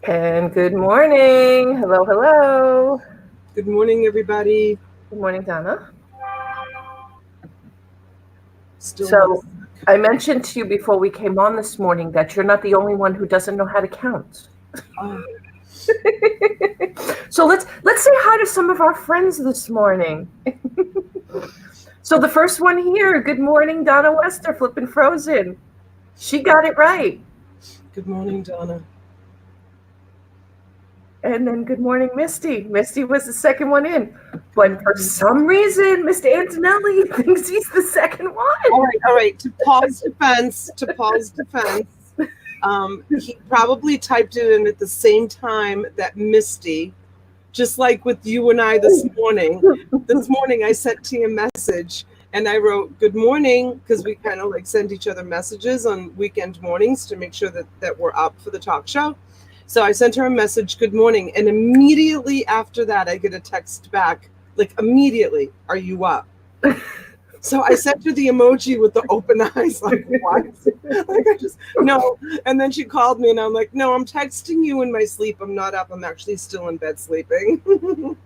And good morning. Hello, hello. Good morning, everybody. Good morning, Donna. Still not. So, I mentioned to you before we came on this morning that you're not the only one who doesn't know how to count. Oh, So let's say hi to some of our friends this morning. So the first one here, good morning, Donna Wester, flipping frozen. She got it right. good morning, Donna. And then good morning, Misty. Misty was the second one in. Good But for morning. some reason, Mr. Antonelli thinks he's the second one. All right. To Paul's defense, he probably typed it in at the same time that Misty, just like with you and I this morning. This morning, I sent T a message and I wrote "Good morning" because we kind of like send each other messages on weekend mornings to make sure that we're up for the talk show. So I sent her a message, "Good morning," and immediately after that, I get a text back, like immediately, "Are you up?" So I sent her the emoji with the open eyes, like what? Like I just no. And then she called me, and I'm like, "No, I'm texting you in my sleep. I'm not up. I'm actually still in bed sleeping."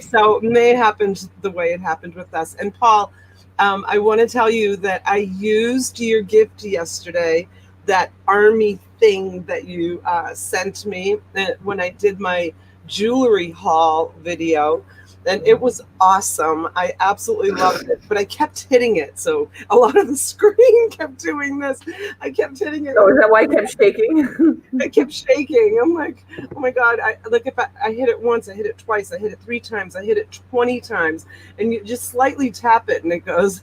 So it may happen the way it happened with us. And Paul, I want to tell you that I used your gift yesterday, that army thing that you sent me when I did my jewelry haul video. And it was awesome. I absolutely loved it, but I kept hitting it. So a lot of the screen kept doing this. I kept hitting it. Oh, is that why I kept shaking? I kept shaking. I'm like, oh my God. If I hit it once, I hit it twice, I hit it 3 times, I hit it 20 times, and you just slightly tap it and it goes.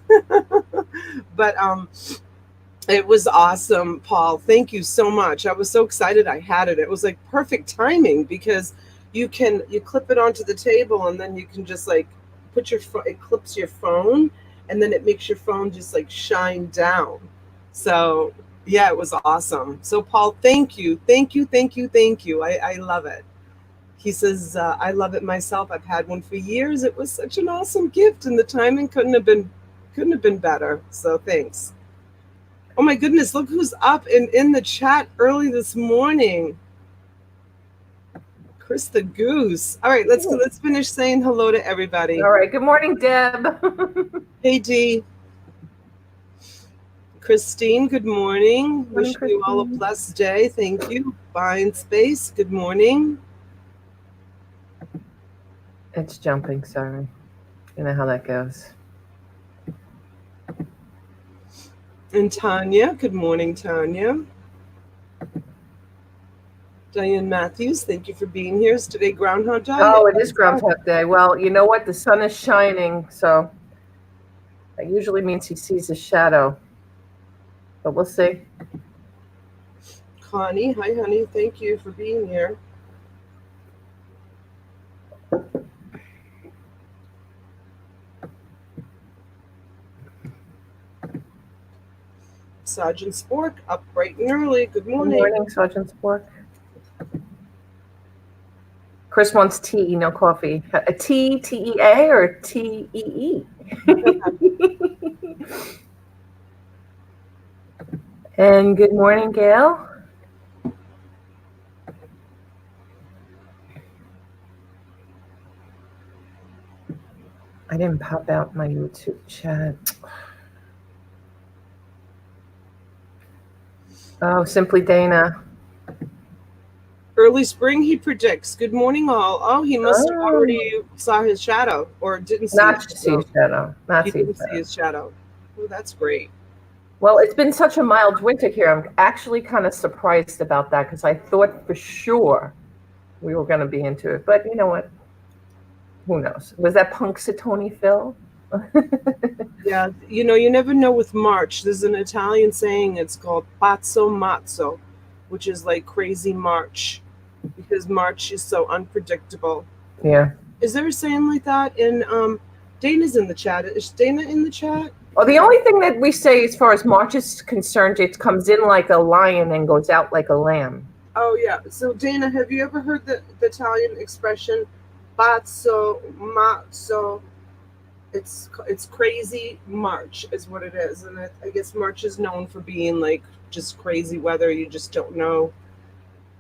But it was awesome, Paul. Thank you so much. I was so excited I had it. It was like perfect timing because you clip it onto the table and then you can just like it clips your phone and then it makes your phone just like shine down. So yeah, it was awesome. So Paul, thank you. Thank you. Thank you. Thank you. I love it. He says, I love it myself. I've had one for years. It was such an awesome gift and the timing couldn't have been better. So thanks. Oh my goodness, look who's up and in the chat early this morning. Chris the Goose. All right, let's finish saying hello to everybody. All right. Good morning, Deb. Hey Dee. Christine, good morning. Morning, Wishing you all a Christine. blessed day. Thank you. Buying space. Good morning. It's jumping, sorry. You know how that goes. And Tanya. Good morning, Tanya. Diane Matthews, thank you for being here. Is today Groundhog Day? Oh, it is Groundhog Day. Well, you know what? The sun is shining, so that usually means he sees a shadow. But we'll see. Connie, hi honey. Thank you for being here. Sergeant Spork, up bright and early. Good morning. Good morning, Sergeant Spork. Chris wants tea, no coffee. A T, T-E-A or T-E-E? And good morning, Gail. I didn't pop out my YouTube chat. Oh, Simply Dana. Early spring, he predicts. Good morning, all. Oh, he must have already saw his shadow or didn't see Not his see his shadow. He didn't see his shadow. Oh, that's great. Well, it's been such a mild winter here. I'm actually kind of surprised about that because I thought for sure we were going to be into it. But you know what? Who knows? Was that Punxsutawney Phil? Yeah, you never know with March. There's an Italian saying, it's called pazzo mazzo, which is like crazy March, because March is so unpredictable. Yeah. Is there a saying like that? And Dana's in the chat. Is Dana in the chat? Well, the only thing that we say as far as March is concerned, it comes in like a lion and goes out like a lamb. Oh, yeah. So, Dana, have you ever heard the Italian expression, pazzo mazzo? It's crazy March is what it is. And I guess March is known for being like just crazy weather. You just don't know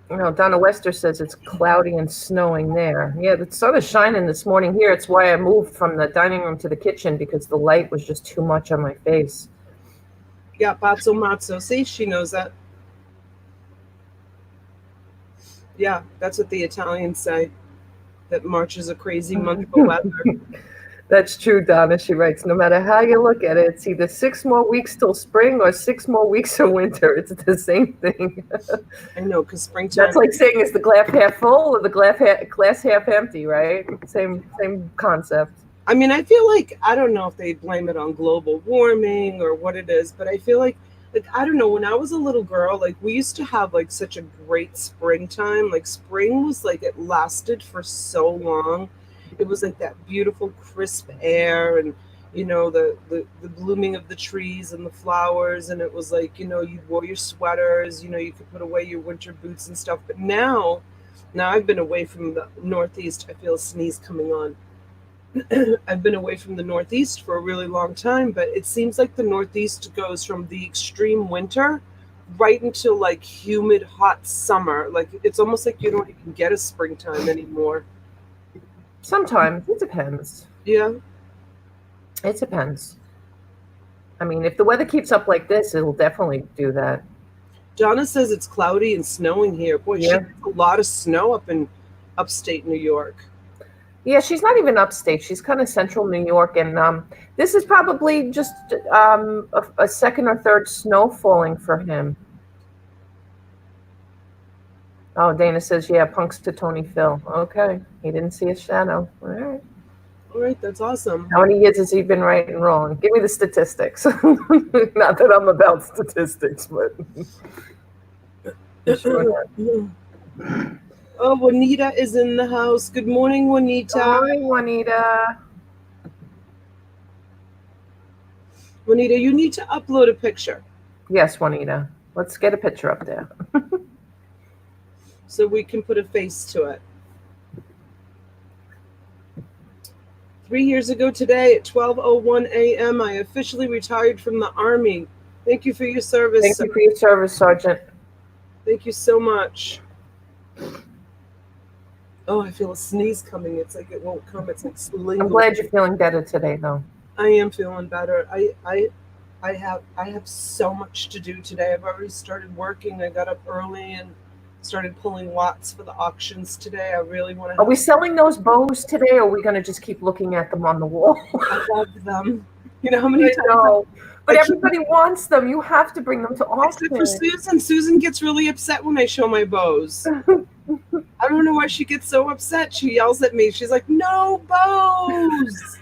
Donna Wester says it's cloudy and snowing there. Yeah, the sun is shining this morning here. It's why I moved from the dining room to the kitchen because the light was just too much on my face. Yeah, pazzo mazzo. See, she knows that. Yeah, that's what the Italians say. That March is a crazy month for weather. That's true, Donna. She writes, no matter how you look at it, it's either 6 more weeks till spring or 6 more weeks of winter. It's the same thing. I know, because springtime. That's like saying, is the glass half full or the glass half empty, right? Same concept. I mean, I feel like, I don't know if they blame it on global warming or what it is, but I feel like, I don't know, when I was a little girl, like, we used to have, like, such a great springtime. Like, spring was, like, it lasted for so long. It was, like, that beautiful, crisp air and, you know, the blooming of the trees and the flowers. And it was, like, you know, you wore your sweaters, you know, you could put away your winter boots and stuff. But now I've been away from the Northeast. I feel a sneeze coming on. I've been away from the Northeast for a really long time, but it seems like the Northeast goes from the extreme winter right into like humid, hot summer. Like it's almost like you don't even get a springtime anymore. Sometimes it depends. Yeah. It depends. I mean, if the weather keeps up like this, it'll definitely do that. Donna says it's cloudy and snowing here. Boy, Yeah. she gets a lot of snow up in upstate New York. Yeah, she's not even upstate. She's kind of central New York. And this is probably just a second or third snow falling for him. Oh, Dana says, yeah, punks to Tony Phil. Okay. He didn't see a shadow. All right. All right, that's awesome. How many years has he been right and wrong? Give me the statistics. Not that I'm about statistics, but. Oh, Juanita is in the house. Good morning, Juanita. Good morning, Juanita. Juanita, you need to upload a picture. Yes, Juanita. Let's get a picture up there. So we can put a face to it. 3 years ago today at 12:01 a.m., I officially retired from the Army. Thank you for your service. Thank you for your service, Sergeant. Thank you so much. Oh, I feel a sneeze coming. It's like it won't come. It's like lingering. I'm glad you're feeling better today, though. I am feeling better. I have so much to do today. I've already started working. I got up early and started pulling lots for the auctions today. I really want to. Are we selling those bows today, or are we going to just keep looking at them on the wall? I love them. You know how many times? No, but everybody wants them. You have to bring them to auction. Except for Susan. Susan gets really upset when I show my bows. I don't know why she gets so upset. She yells at me. She's like, "No bows."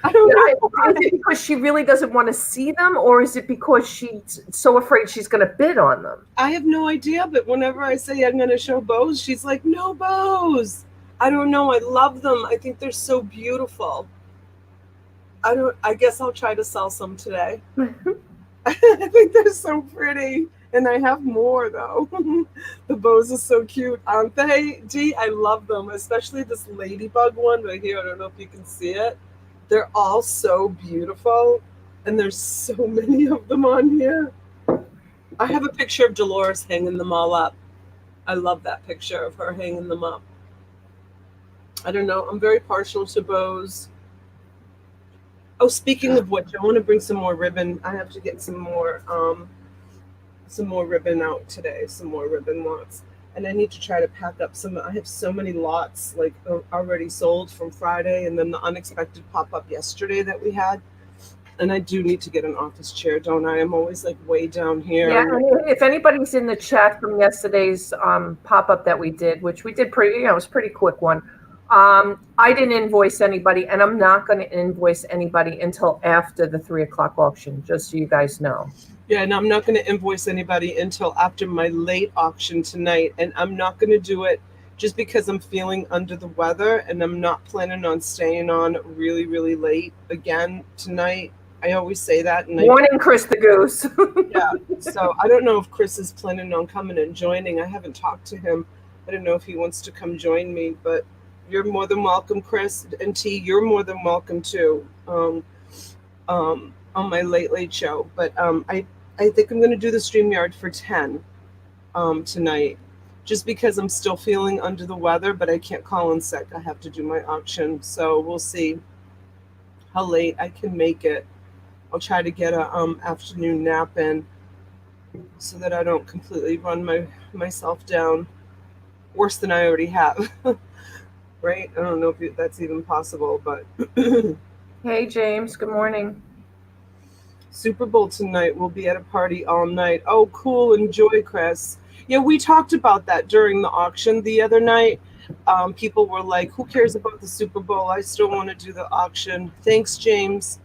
I don't know. Is it because she really doesn't want to see them, or is it because she's so afraid she's going to bid on them? I have no idea, but whenever I say I'm going to show bows, she's like, "No bows." I don't know. I love them. I think they're so beautiful. I guess I'll try to sell some today. I think they're so pretty. And I have more, though. The bows are so cute, aren't they? Dee, I love them, especially this ladybug one right here. I don't know if you can see it. They're all so beautiful, and there's so many of them on here. I have a picture of Dolores hanging them all up. I love that picture of her hanging them up. I don't know. I'm very partial to bows. Oh, speaking of which, I want to bring some more ribbon. I have to get some more ribbon out today, some more ribbon lots. And I need to try to pack up some. I have so many lots like already sold from Friday, and then the unexpected pop-up yesterday that we had. And I do need to get an office chair, don't I? I'm always like way down here. Yeah, I mean, if anybody's in the chat from yesterday's pop-up that we did, which we did pretty, it was a pretty quick one. I didn't invoice anybody, and I'm not going to invoice anybody until after the 3 o'clock auction, just so you guys know. Yeah, and I'm not going to invoice anybody until after my late auction tonight. And I'm not going to do it just because I'm feeling under the weather, and I'm not planning on staying on really, really late again tonight. I always say that. And Morning, Chris the Goose. Yeah, so I don't know if Chris is planning on coming and joining. I haven't talked to him. I don't know if he wants to come join me, but you're more than welcome, Chris. And T, you're more than welcome too. On my late show. But I think I'm going to do the StreamYard for 10 tonight. just because I'm still feeling under the weather, but I can't call in sick. I have to do my auction. So we'll see how late I can make it. I'll try to get a afternoon nap in so that I don't completely run myself down worse than I already have. Right? I don't know if that's even possible, but Hey, James. Good morning. Super Bowl tonight. We'll be at a party all night. Oh, cool. Enjoy, Chris. Yeah, we talked about that during the auction the other night. People were like, who cares about the Super Bowl? I still want to do the auction. Thanks, James.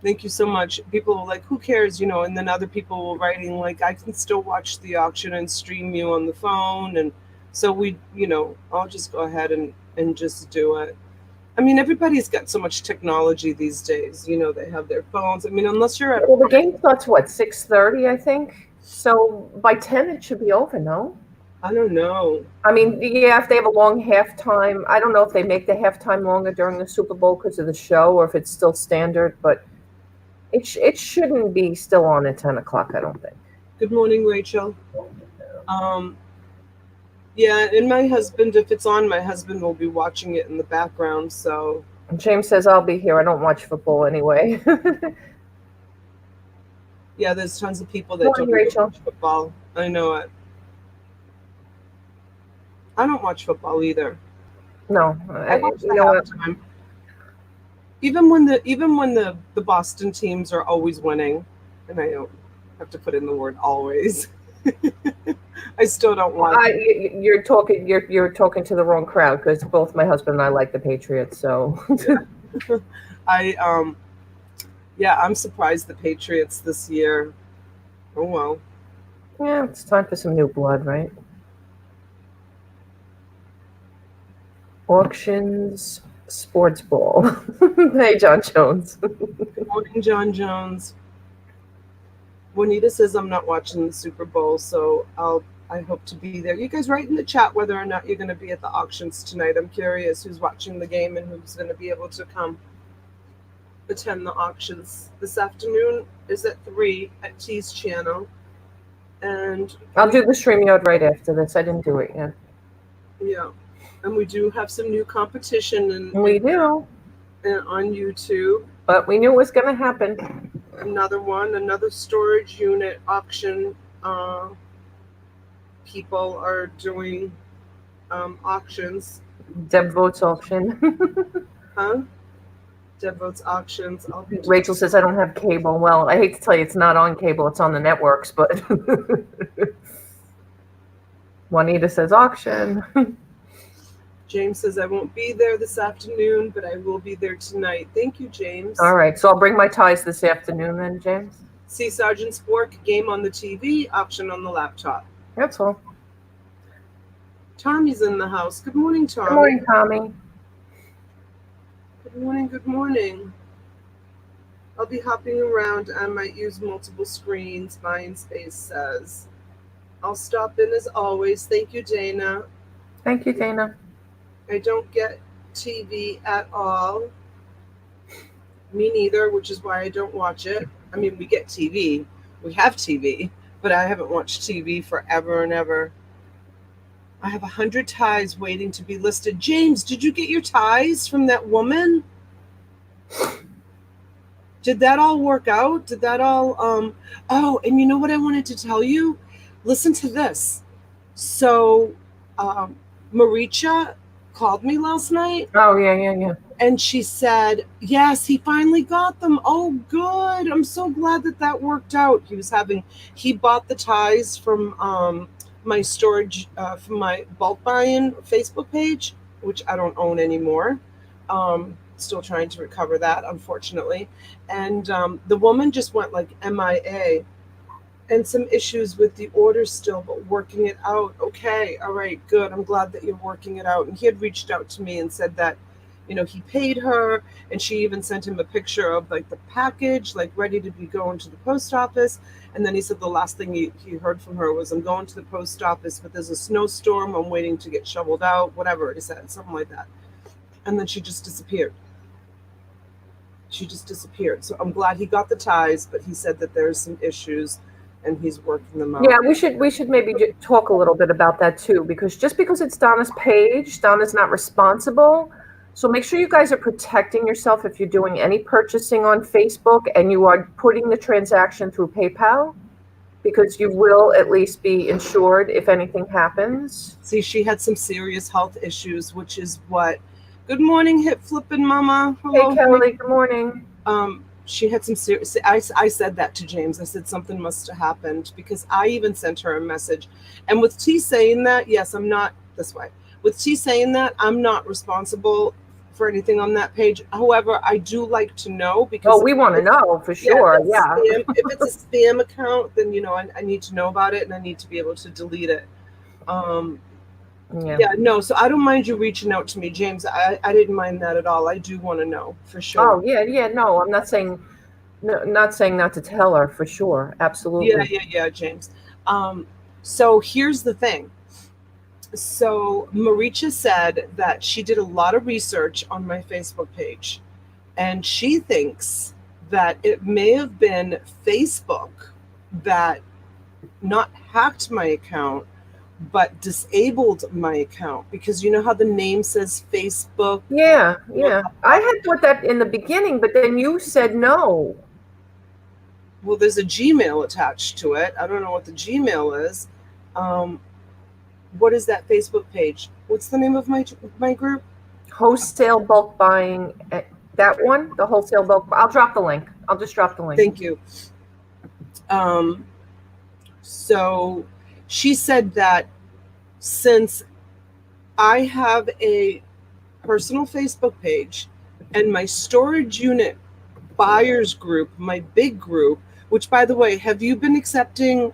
Thank you so much. People were like, who cares? And then other people were writing, like, I can still watch the auction and stream you on the phone. And so I'll just go ahead and just do it. I mean, everybody's got so much technology these days. They have their phones. I mean, unless you're at Well, the game starts, what, 6:30, I think? So by 10, it should be over, no? I don't know. I mean, yeah, if they have a long halftime. I don't know if they make the halftime longer during the Super Bowl because of the show or if it's still standard, but it shouldn't be still on at 10 o'clock, I don't think. Good morning, Rachel. Yeah, and my husband, if it's on, my husband will be watching it in the background, so. James says, I'll be here. I don't watch football anyway. Yeah, there's tons of people that don't watch football. I know it. I don't watch football either. No, I watch the halftime. Even when the Boston teams are always winning, and I don't have to put in the word always. I still don't watch. You're talking to the wrong crowd because both my husband and I like the Patriots. So yeah. I'm surprised the Patriots this year. Oh well. Yeah, it's time for some new blood, right? Auctions, sports ball. Hey, John Jones. Good morning, John Jones. Juanita says I'm not watching the Super Bowl, so I hope to be there. You guys write in the chat whether or not you're going to be at the auctions tonight. I'm curious who's watching the game and who's going to be able to come attend the auctions. This afternoon is at 3 at T's channel. And I'll do the StreamYard right after this. I didn't do it yet. Yeah. And we do have some new competition we do on YouTube. But we knew it was going to happen. Another storage unit auction. People are doing auctions. Deb Votes auction. Huh? Deb Votes auctions. Rachel says I don't have cable. Well, I hate to tell you, it's not on cable. It's on the networks. But Juanita says auction. James says I won't be there this afternoon, but I will be there tonight. Thank you, James. All right, so I'll bring my ties this afternoon then, James. See Sergeant Spork, game on the TV, auction on the laptop. That's all. Tommy's in the house. Good morning, Tommy. Good morning, Tommy. Good morning, good morning. I'll be hopping around. I might use multiple screens, Mindspace says. I'll stop in as always. Thank you, Dana. Thank you, Dana. I don't get TV at all. Me neither, which is why I don't watch it. I mean, we get TV. We have TV, but I haven't watched TV forever and ever. I have 100 ties waiting to be listed. James, did you get your ties from that woman? Did that all work out? Did that all, oh, and you know what I wanted to tell you? Listen to this. So, Maricha called me last night. Oh, yeah. And she said, yes, he finally got them. Oh, good. I'm so glad that worked out. He bought the ties from my storage, from my bulk buying Facebook page, which I don't own anymore. Still trying to recover that, unfortunately. And the woman just went like MIA. And some issues with the order still, but working it out. Okay, all right, good. I'm glad that you're working it out. And he had reached out to me and said that, he paid her, and she even sent him a picture of like the package, like ready to be going to the post office. And then he said the last thing he heard from her was, I'm going to the post office, but there's a snowstorm. I'm waiting to get shoveled out, whatever he said, something like that. And then she just disappeared. So I'm glad he got the ties, but he said that there's some issues. and he's working them out. Yeah, we should maybe talk a little bit about that too, because just because it's Donna's page, Donna's not responsible. So make sure you guys are protecting yourself if you're doing any purchasing on Facebook and you are putting the transaction through PayPal, because you will at least be insured if anything happens. See, she had some serious health issues, which is what. Good morning, hip flipping mama. Hello. Hey, Kelly, good morning. She had some serious. I said that to James. I said something must have happened, because I even sent her a message. And with T saying that, yes, I'm not this way. With T saying that, I'm not responsible for anything on that page. However, I do like to know, because Oh, we want to know for sure. Yeah. If it's a spam account, then I need to know about it, and I need to be able to delete it. Yeah, no, so I don't mind you reaching out to me, James. I didn't mind that at all. I do want to know for sure. Oh, yeah, no, I'm not saying not to tell her, for sure. Absolutely. Yeah, James. So here's the thing. So Maricha said that she did a lot of research on my Facebook page, and she thinks that it may have been Facebook that not hacked my account, but disabled my account, because you know how the name says Facebook? Yeah. I had put that in the beginning, but then you said no. Well, there's a Gmail attached to it. I don't know what the Gmail is. What is that Facebook page? What's the name of my group? Wholesale bulk buying. That one, the wholesale bulk. I'll drop the link. I'll just drop the link. Thank you. So she said that since I have a personal Facebook page and my storage unit buyers group, my big group, which, by the way, have you been accepting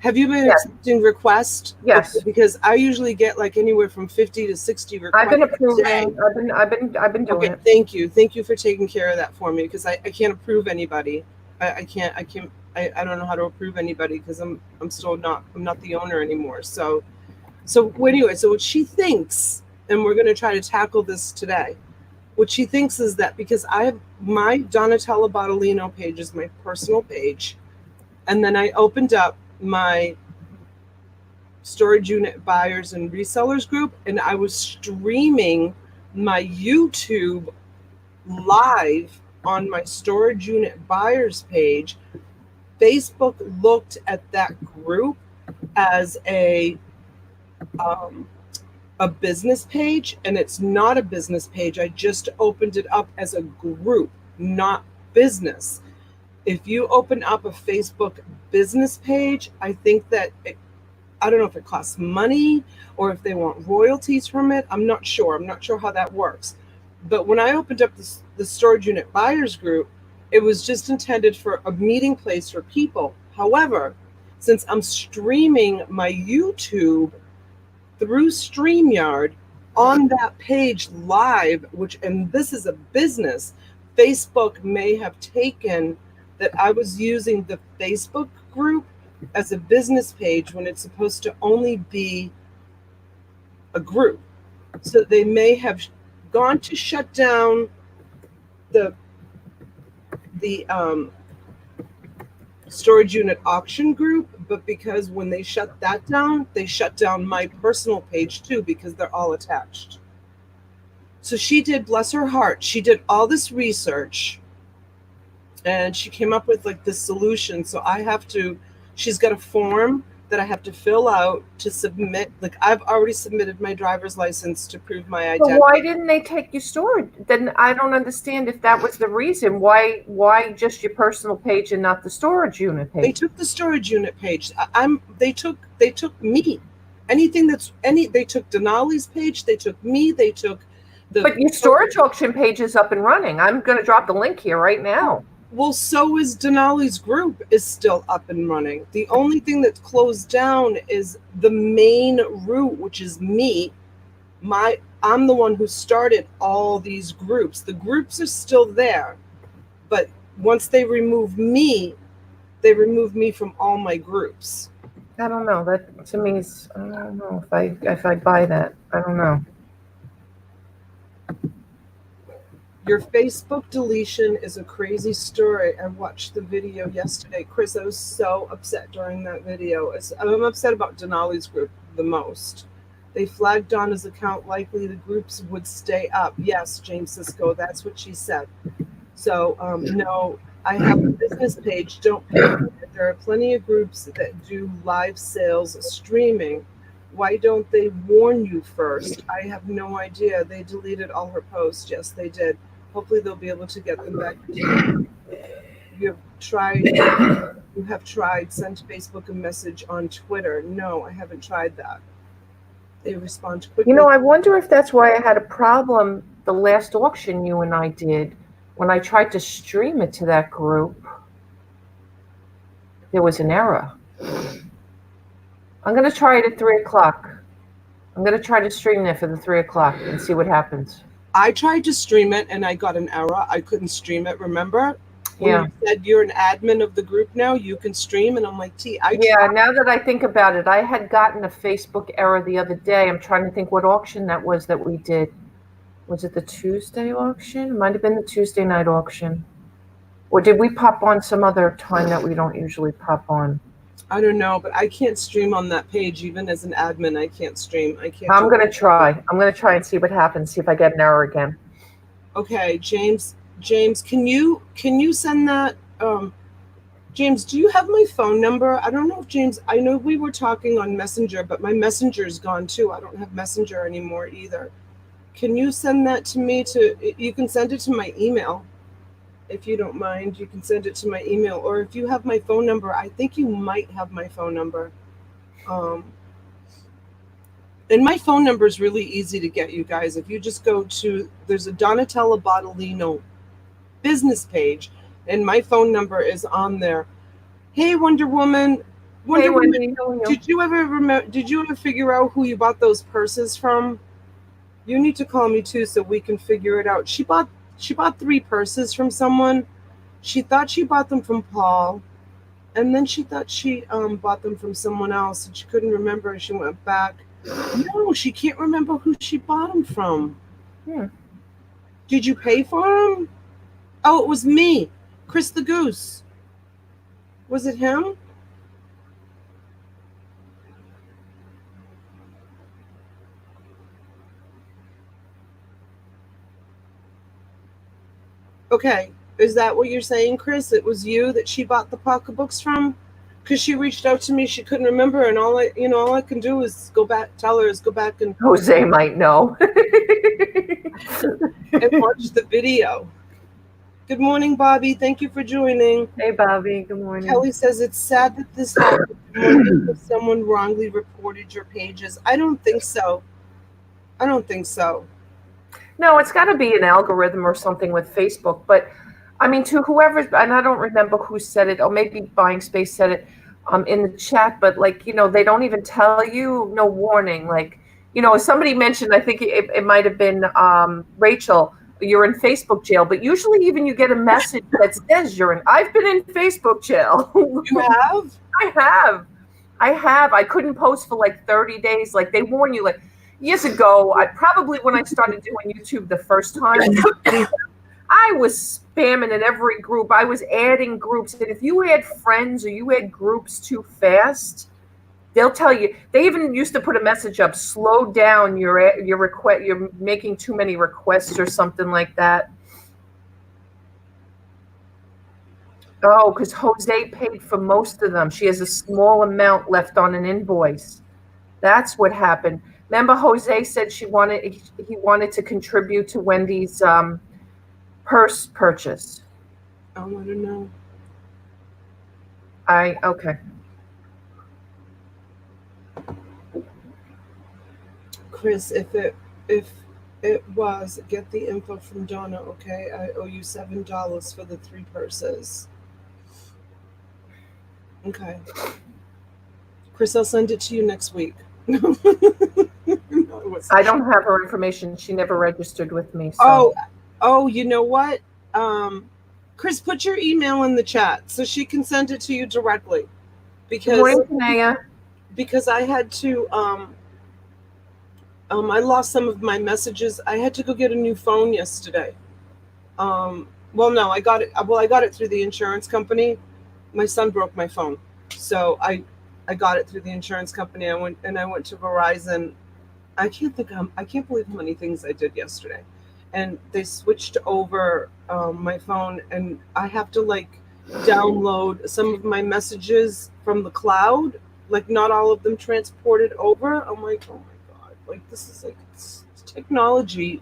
accepting requests? Yes. Okay, because I usually get like anywhere from 50 to 60 requests. I've been approving. I've been doing it. Thank you for taking care of that for me, because I can't approve anybody. I don't know how to approve anybody, because I'm not the owner anymore. So anyway, so what she thinks, and we're going to try to tackle this today. What she thinks is that because I have my Donatella Bottolino page is my personal page, and then I opened up my storage unit buyers and resellers group, and I was streaming my YouTube live on my storage unit buyers page. Facebook looked at that group as a business page, and it's not a business page. I just opened it up as a group, not business. If you open up a Facebook business page, I think that I don't know if it costs money or if they want royalties from it. I'm not sure how that works. But when I opened up the storage unit buyers group, it was just intended for a meeting place for people. However, since I'm streaming my YouTube through StreamYard on that page live, and this is a business, Facebook may have taken that I was using the Facebook group as a business page when it's supposed to only be a group. So they may have gone to shut down the storage unit auction group, but because when they shut that down, they shut down my personal page too, because they're all attached. So she did, bless her heart, she did all this research, and she came up with like this solution. So she's got a form that I have to fill out to submit. Like, I've already submitted my driver's license to prove my identity. So why didn't they take your storage? Then I don't understand if that was the reason. Why just your personal page and not the storage unit page? They took the storage unit page. They took me. They took Denali's page. They took me. They took But your storage auction page is up and running. I'm going to drop the link here right now. Well, so is Denali's group is still up and running. The only thing that's closed down is the main route, which is me. I'm the one who started all these groups. The groups are still there, but once they remove me from all my groups. I don't know. That to me is, I don't know if I buy that. I don't know. Your Facebook deletion is a crazy story. I watched the video yesterday. Chris, I was so upset during that video. I'm upset about Denali's group the most. They flagged Donna's account. Likely the groups would stay up. Yes, James Cisco, that's what she said. So, no, I have a business page. Don't pay for it. There are plenty of groups that do live sales streaming. Why don't they warn you first? I have no idea. They deleted all her posts. Yes, they did. Hopefully they'll be able to get them back. You have tried, send Facebook a message on Twitter. No, I haven't tried that. They respond quickly. You know, I wonder if that's why I had a problem the last auction you and I did. When I tried to stream it to that group, there was an error. I'm going to try it at 3 o'clock. I'm going to try to stream there for the 3 o'clock and see what happens. I tried to stream it and I got an error. I couldn't stream it, remember? When Yeah. you said you're an admin of the group now, you can stream. And I'm like, Yeah, now that I think about it, I had gotten a Facebook error the other day. I'm trying to think what auction that was that we did. Was it the Tuesday auction? It might have been the Tuesday night auction. Or did we pop on some other time that we don't usually pop on? I don't know, but I can't stream on that page. Even as an admin, I can't stream. I can't. I'm going to try. I'm going to try and see what happens, see if I get an error again. Okay, James, can you send that? James, do you have my phone number? I don't know if James, I know we were talking on Messenger, but my Messenger's gone too. I don't have Messenger anymore either. Can you send that to me you can send it to my email. If you don't mind, you can send it to my email. Or if you have my phone number, I think you might have my phone number. And my phone number is really easy to get, you guys. If you just go to, there's a Donatella Bottolino business page, and my phone number is on there. Hey, Wonder Woman. Hey, Wendy. Did you ever figure out who you bought those purses from? You need to call me too so we can figure it out. She bought 3 purses from someone. She thought she bought them from Paul, and then she thought she bought them from someone else, and she couldn't remember. She went back. No, she can't remember who she bought them from. Yeah. Did you pay for them? Oh, it was me, Chris the Goose. Was it him? Okay, is that what you're saying, Chris? It was you that she bought the pocketbooks from? Because she reached out to me, she couldn't remember, and all I can do is go back and Jose might know. and watch the video. Good morning, Bobby. Thank you for joining. Hey, Bobby. Good morning. Kelly says it's sad that this happened when someone wrongly reported your pages. I don't think so. No, it's got to be an algorithm or something with Facebook. But I mean, to whoever, and I don't remember who said it, or maybe Buying Space said it in the chat, but like, they don't even tell you, no warning. Like, somebody mentioned, I think it might have been Rachel, you're in Facebook jail, but usually even you get a message that says I've been in Facebook jail. You have? I have. I couldn't post for like 30 days. Like, they warn you, like, years ago, when I started doing YouTube the first time, I was spamming in every group. I was adding groups. And if you add friends or you add groups too fast, they'll tell you. They even used to put a message up, slow down your request. You're making too many requests or something like that. Oh, because Jose paid for most of them. She has a small amount left on an invoice. That's what happened. Remember, Jose said he wanted to contribute to Wendy's purse purchase. I want to know. Okay. Chris, if it was, get the info from Donna, okay? I owe you $7 for the 3 purses. Okay. Chris, I'll send it to you next week. I don't have her information. She never registered with me. So. Oh, you know what? Chris, put your email in the chat so she can send it to you directly. Because I had to I lost some of my messages. I had to go get a new phone yesterday. Well, no, I got it. Well, I got it through the insurance company. My son broke my phone, so I got it through the insurance company. I went to Verizon. I can't believe how many things I did yesterday, and they switched over my phone, and I have to like download some of my messages from the cloud. Like not all of them transported over. I'm like, oh my god! Like this is like technology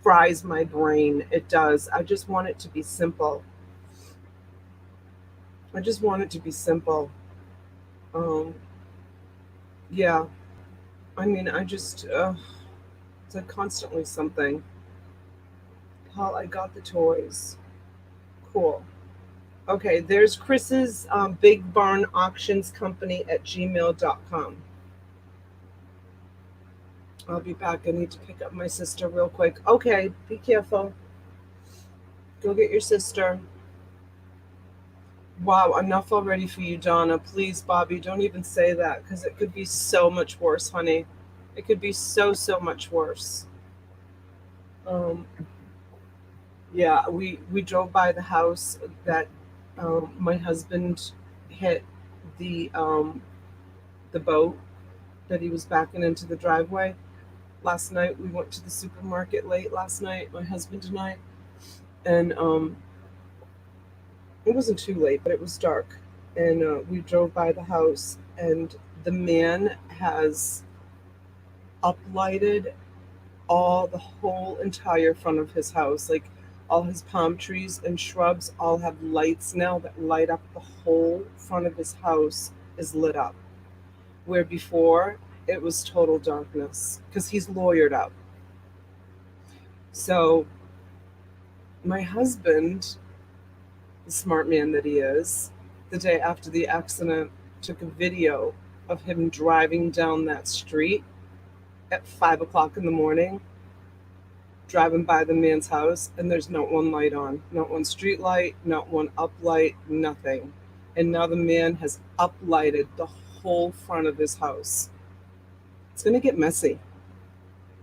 fries my brain. It does. I just want it to be simple. I just want it to be simple. Um, yeah. I mean, it's like constantly something. Paul, I got the toys. Cool. Okay, there's Chris's Big Barn Auctions Company at gmail.com. I'll be back. I need to pick up my sister real quick. Okay, be careful. Go get your sister. Wow, enough already for you, Donna. Please, Bobby, don't even say that because it could be so much worse, honey. It could be so, so much worse. Um, yeah, we drove by the house that my husband hit the boat that he was backing into the driveway. Last night we went to the supermarket late last night, my husband and I, and it wasn't too late, but it was dark, and we drove by the house, and the man has uplighted the whole entire front of his house, like all his palm trees and shrubs all have lights now that light up the whole front of his house is lit up, where before it was total darkness because he's lawyered up. So my husband, the smart man that he is, the day after the accident took a video of him driving down that street at 5 o'clock in the morning, driving by the man's house, and there's not one light on, not one street light, not one uplight, nothing. And now the man has uplighted the whole front of his house. It's going to get messy.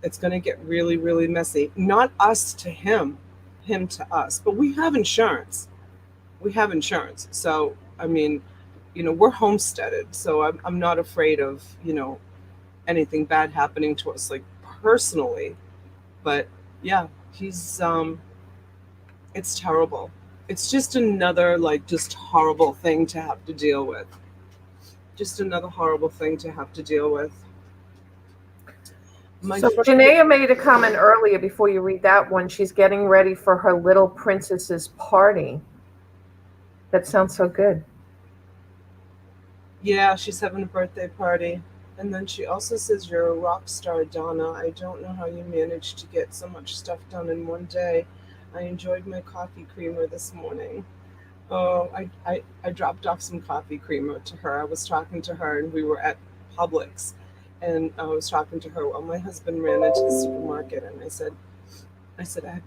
It's going to get really, really messy. Not us to him, him to us. But we have insurance. We have insurance. So, I mean, we're homesteaded. So I'm not afraid of, anything bad happening to us, like personally. But yeah, it's terrible. It's just another, like, just horrible thing to have to deal with. Just another horrible thing to have to deal with. So Janaea made a comment earlier before you read that one. She's getting ready for her little princess's party. That sounds so good. Yeah, she's having a birthday party. And then she also says, you're a rock star, Donna. I don't know how you managed to get so much stuff done in one day. I enjoyed my coffee creamer this morning. Oh, I dropped off some coffee creamer to her. I was talking to her, and we were at Publix. And I was talking to her while my husband ran into the supermarket. And I said,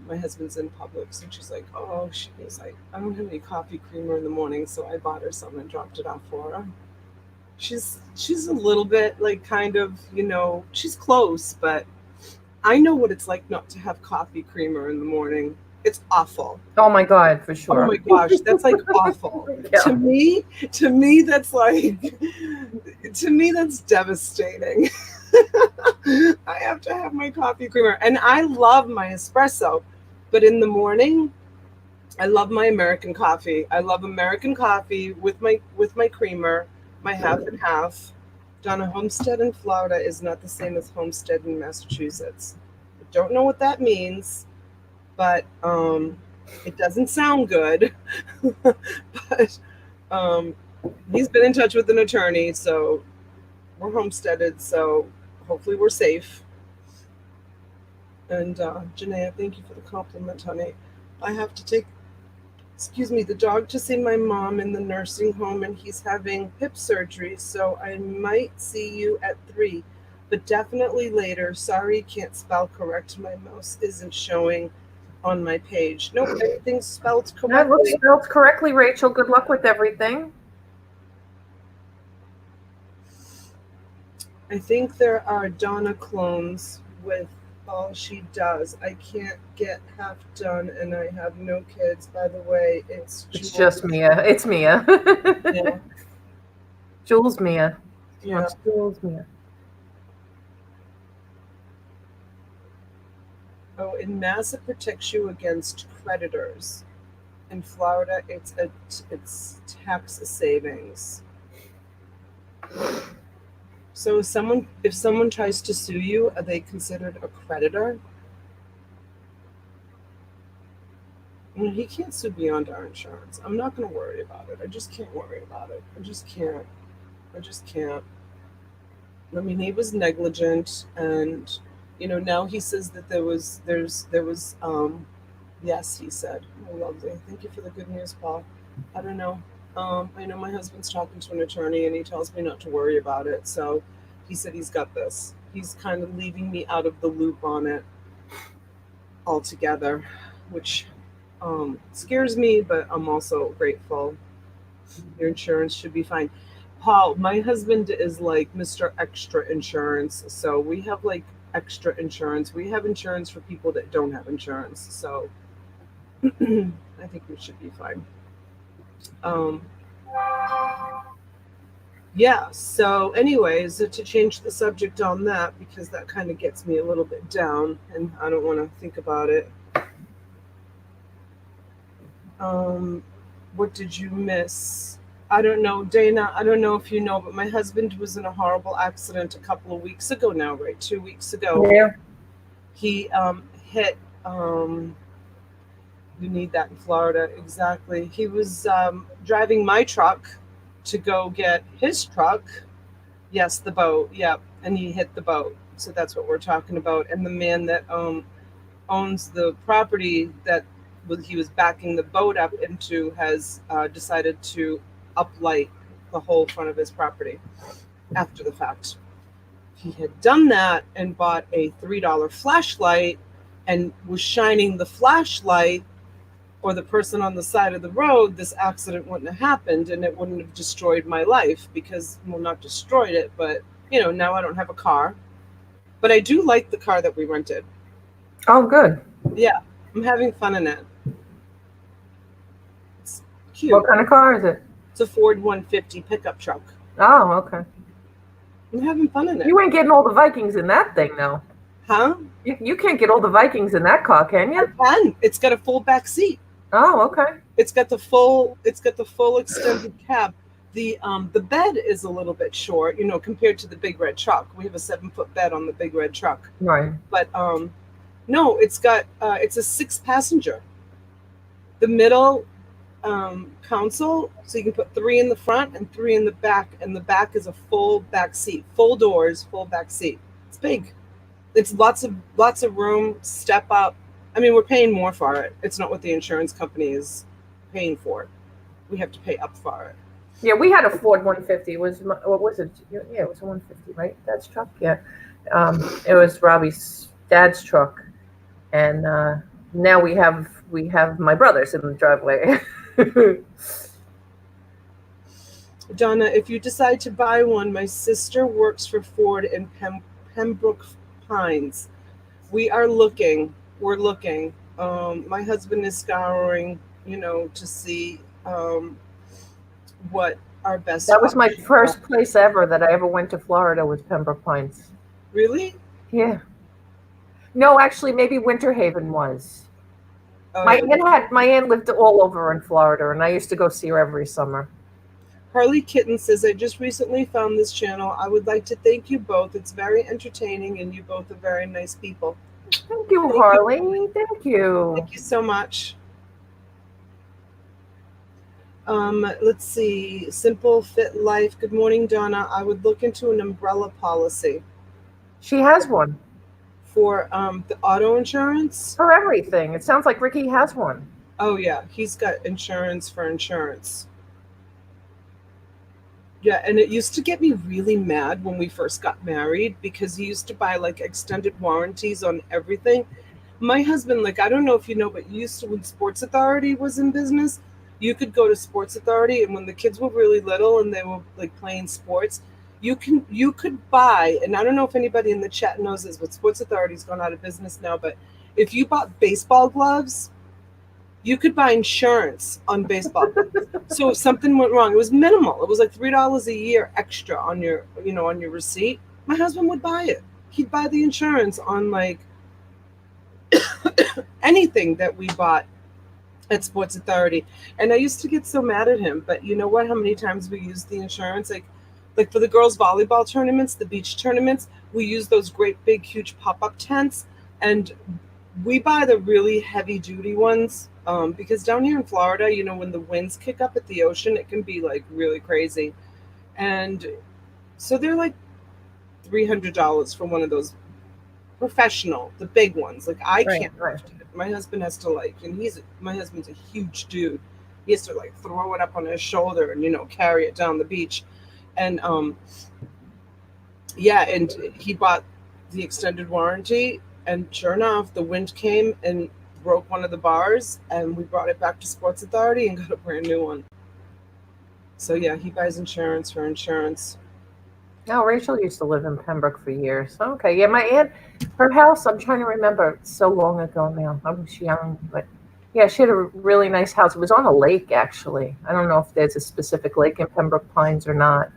my husband's in Publix. And she's like, oh, she was like, I don't have any coffee creamer in the morning. So I bought her some and dropped it off for her. She's a little bit like kind of, she's close, but I know what it's like not to have coffee creamer in the morning. It's awful. Oh my God, for sure. Oh my gosh, that's like awful. Yeah. To me, that's devastating. I have to have my coffee creamer, and I love my espresso, but in the morning, I love my American coffee. I love American coffee with my creamer, my half and half. Donna, Homestead in Florida is not the same as Homestead in Massachusetts. I don't know what that means, but it doesn't sound good. But he's been in touch with an attorney, so we're homesteaded, so hopefully we're safe. And Janaea, thank you for the compliment, honey. I have to take the dog to see my mom in the nursing home, and he's having hip surgery, so I might see you at 3, but definitely later. Sorry, can't spell correct. My mouse isn't showing on my page. Nope, everything's spelled correctly. That looks spelled correctly, Rachel. Good luck with everything. I think there are Donna clones with Paul, she does. I can't get half done, and I have no kids. By the way, it's It's Jules. just Mia. It's Mia. Yeah. Jules Mia. Yeah. It's Jules Mia. Oh, in Mass, it protects you against creditors. In Florida, it's tax savings. So if someone tries to sue you, are they considered a creditor? He can't sue beyond our insurance. I'm not going to worry about it. I just can't worry about it. I just can't. I mean, he was negligent, and now he says that there was yes, he said. Oh, lovely. Thank you for the good news, Paul. I don't know. I know my husband's talking to an attorney, and he tells me not to worry about it. So he said he's got this. He's kind of leaving me out of the loop on it altogether, which scares me, but I'm also grateful. Your insurance should be fine. Paul, my husband is like Mr. Extra Insurance. So we have like extra insurance. We have insurance for people that don't have insurance. So I think we should be fine. Yeah, so anyways, to change the subject on that, because that kind of gets me a little bit down and I don't want to think about it. What did you miss? I don't know, Dana, I don't know if you know, but my husband was in a horrible accident a couple of weeks ago now, right? 2 weeks ago. Yeah. He hit, you need that in Florida, exactly. He was driving my truck to go get his truck. Yes, the boat, yep, and he hit the boat. So that's what we're talking about. And the man that owns the property that he was backing the boat up into has decided to uplight the whole front of his property after the fact. He had done that and bought a $3 flashlight and was shining the flashlight or the person on the side of the road, this accident wouldn't have happened and it wouldn't have destroyed my life because, well, not destroyed it, but, now I don't have a car. But I do like the car that we rented. Oh, good. Yeah, I'm having fun in it. It's cute. What kind of car is it? It's a Ford 150 pickup truck. Oh, okay. I'm having fun in it. You ain't getting all the Vikings in that thing, though. Huh? You can't get all the Vikings in that car, can you? I can. It's got a full back seat. Oh, okay. It's got the full extended cab. The bed is a little bit short, compared to the big red truck. We have a 7-foot bed on the big red truck. Right. But no, it's a 6-passenger. The middle console, so you can put 3 in the front and 3 in the back, and the back is a full back seat, full doors, full back seat. It's big. It's lots of room, step up. I mean, we're paying more for it. It's not what the insurance company is paying for. We have to pay up for it. Yeah, we had a Ford 150. What was it? Yeah, it was a 150, right? Dad's truck. Yeah, it was Robbie's dad's truck, and now we have my brother's in the driveway. Donna, if you decide to buy one, my sister works for Ford in Pembroke Pines. We're looking. My husband is scouring, to see what our best. That was my first place ever that I ever went to Florida was Pembroke Pines. Really? Yeah. No, actually, maybe Winter Haven was. Oh, My aunt lived all over in Florida, and I used to go see her every summer. Harley Kitten says, I just recently found this channel. I would like to thank you both. It's very entertaining, and you both are very nice people. Thank you, Harley. Thank you. Thank you so much. Let's see. Simple Fit Life. Good morning, Donna. I would look into an umbrella policy. She has one. For the auto insurance? For everything. It sounds like Ricky has one. Oh, yeah. He's got insurance for insurance. Yeah, and it used to get me really mad when we first got married because he used to buy like extended warranties on everything. My husband, I don't know if you know, but when Sports Authority was in business, you could go to Sports Authority, and when the kids were really little and they were playing sports, You could buy, and I don't know if anybody in the chat knows this, but Sports Authority's gone out of business now. But if you bought baseball gloves, you could buy insurance on baseball gloves. So if something went wrong, it was minimal. It was like $3 a year extra on your, on your receipt. My husband would buy it. He'd buy the insurance on like anything that we bought at Sports Authority. And I used to get so mad at him, but you know what? How many times we used the insurance? Like for the girls' volleyball tournaments, the beach tournaments, we use those great big huge pop-up tents, and we buy the really heavy duty ones because down here in Florida, when the winds kick up at the ocean, it can be like really crazy. And so they're like $300 for one of those professional, the big ones. Like I can't. Right. My husband has to and my husband's a huge dude. He has to like throw it up on his shoulder and carry it down the beach. And and he bought the extended warranty, and sure enough, the wind came and broke one of the bars, and we brought it back to Sports Authority and got a brand new one. So yeah, he buys insurance for insurance. No, Rachel used to live in Pembroke for years. Okay, yeah, my aunt, her house, I'm trying to remember, so long ago now. I was young, but yeah, she had a really nice house. It was on a lake, actually. I don't know if there's a specific lake in Pembroke Pines or not,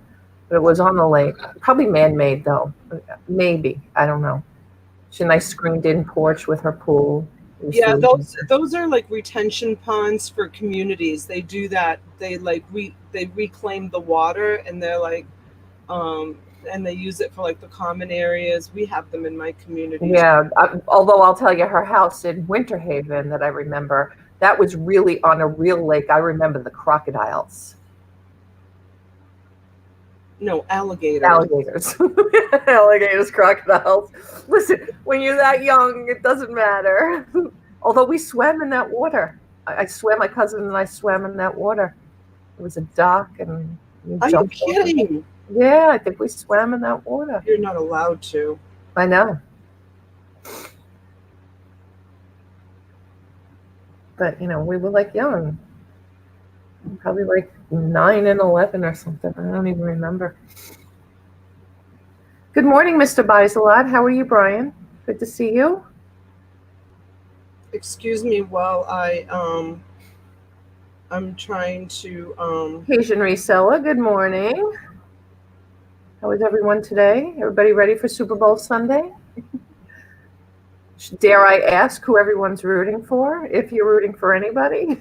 but it was on the lake. Probably man-made, though. Maybe. I don't know. She had a nice screened-in porch with her pool. Yeah, those are like retention ponds for communities. They do that. They they reclaim the water, and they're like, and they use it for like the common areas. We have them in my community. Yeah, although I'll tell you, her house in Winter Haven that I remember, that was really on a real lake. I remember the crocodiles. No, alligators. Alligators, crocodiles. Listen, when you're that young, it doesn't matter. Although we swam in that water. I swam, my cousin and I swam in that water. It was a dock, and Are you kidding? Yeah, I think we swam in that water. You're not allowed to. I know. But, we were like young. Probably like 9 and 11 or something. I don't even remember. Good morning, Mr. Biselot. How are you, Brian? Good to see you. Excuse me while I'm trying to Asian reseller, good morning. How is everyone today? Everybody ready for Super Bowl Sunday? Dare I ask who everyone's rooting for, if you're rooting for anybody?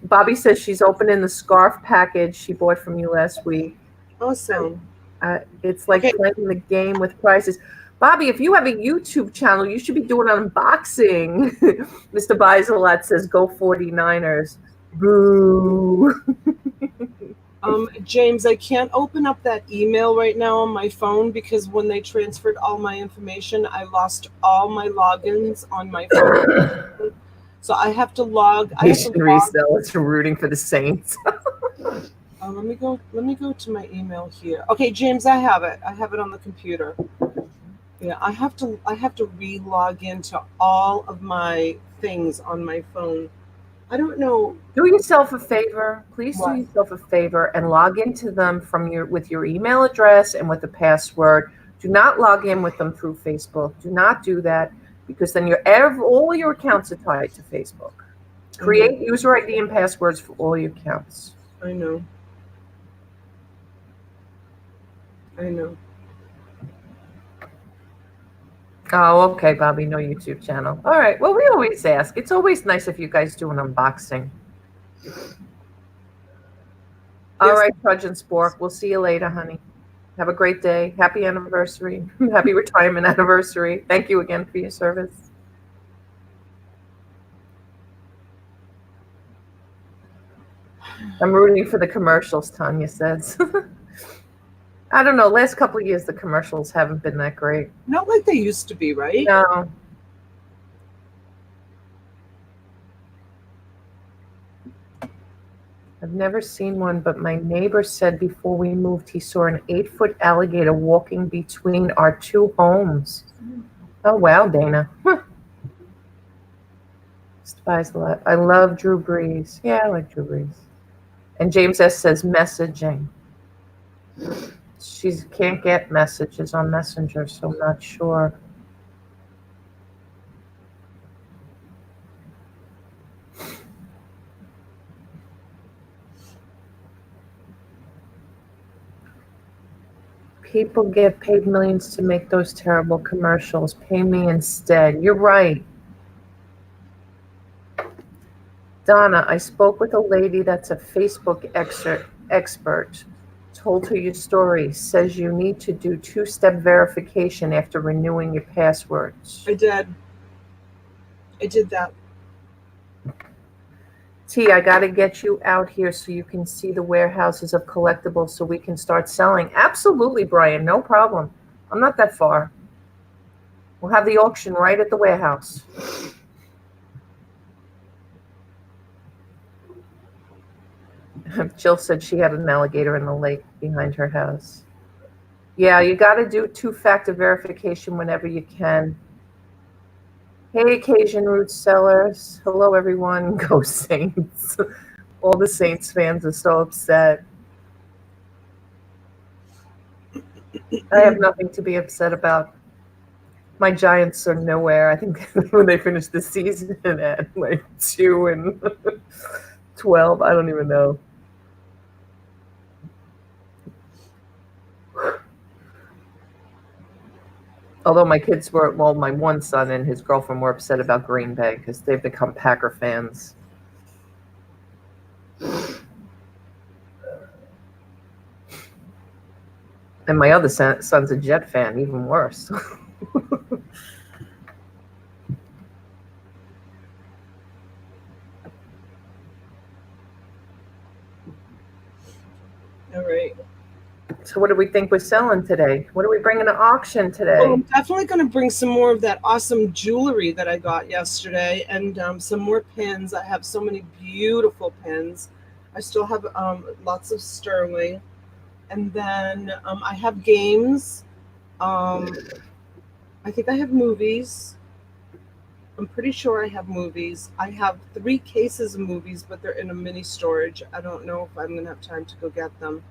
Bobby says she's opening the scarf package she bought from you last week. Awesome. It's like playing the game with prizes. Bobby, if you have a YouTube channel, you should be doing unboxing. Mr. Biselot says, go 49ers. Boo. James, I can't open up that email right now on my phone because when they transferred all my information, I lost all my logins on my phone. So I have to log. It's rooting for the Saints. Let me go to my email here. Okay, James, I have it. I have it on the computer. Yeah, I have to re-log into all of my things on my phone. I don't know. Do yourself a favor. Please do yourself a favor and log into them with your email address and with the password. Do not log in with them through Facebook. Do not do that, because then all your accounts are tied to Facebook. Create user ID and passwords for all your accounts. I know. Oh, okay, Bobby, no YouTube channel. All right, well, we always ask. It's always nice if you guys do an unboxing. All right, Trudge and Spork, we'll see you later, honey. Have a great day. Happy anniversary. Happy retirement anniversary. Thank you again for your service. I'm rooting for the commercials, Tanya says. I don't know. Last couple of years, the commercials haven't been that great. Not like they used to be, right? No. I've never seen one, but my neighbor said before we moved, he saw an 8-foot alligator walking between our 2 homes. Oh, wow, Dana. Despise a lot. I love Drew Brees. Yeah, I like Drew Brees. And James S. says messaging. She can't get messages on Messenger, so I'm not sure. People get paid millions to make those terrible commercials. Pay me instead. You're right. Donna, I spoke with a lady that's a Facebook expert. Told her your story. Says you need to do two-step verification after renewing your passwords. I did that. T, I got to get you out here so you can see the warehouses of collectibles so we can start selling. Absolutely, Brian. No problem. I'm not that far. We'll have the auction right at the warehouse. Jill said she had an alligator in the lake behind her house. Yeah, you got to do two-factor verification whenever you can. Hey, Cajun Root sellers. Hello, everyone. Go Saints. All the Saints fans are so upset. I have nothing to be upset about. My Giants are nowhere. I think when they finish the season at like 2-12, I don't even know. Although my kids were, well, my one son and his girlfriend were upset about Green Bay because they've become Packer fans. And my other son's a Jet fan, even worse. All right. So what do we think we're selling today? What are we bringing to auction today? Well, I'm definitely going to bring some more of that awesome jewelry that I got yesterday, and some more pins. I have so many beautiful pins. I still have lots of sterling. And then I have games. I think I have movies. I'm pretty sure I have movies. I have 3 cases of movies, but they're in a mini storage. I don't know if I'm going to have time to go get them.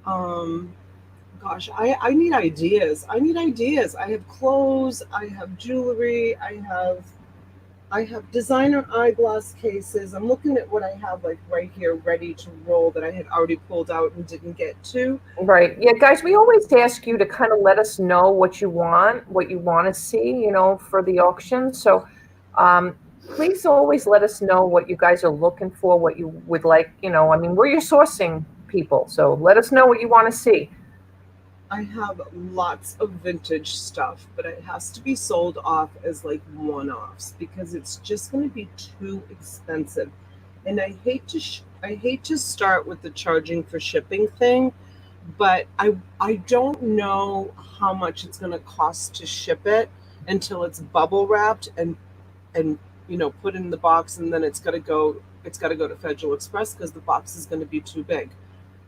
Gosh, I need ideas. I have clothes. I have jewelry. I have designer eyeglass cases. I'm looking at what I have like right here ready to roll that I had already pulled out and didn't get to. Right. Yeah, guys, we always ask you to kind of let us know what you want to see, for the auction. So please always let us know what you guys are looking for, what you would like, we're your sourcing people. So let us know what you want to see. I have lots of vintage stuff, but it has to be sold off as like one-offs because it's just going to be too expensive. And I hate to start with the charging for shipping thing, but I don't know how much it's going to cost to ship it until it's bubble wrapped and put in the box, and then it's got to go to Federal Express because the box is going to be too big.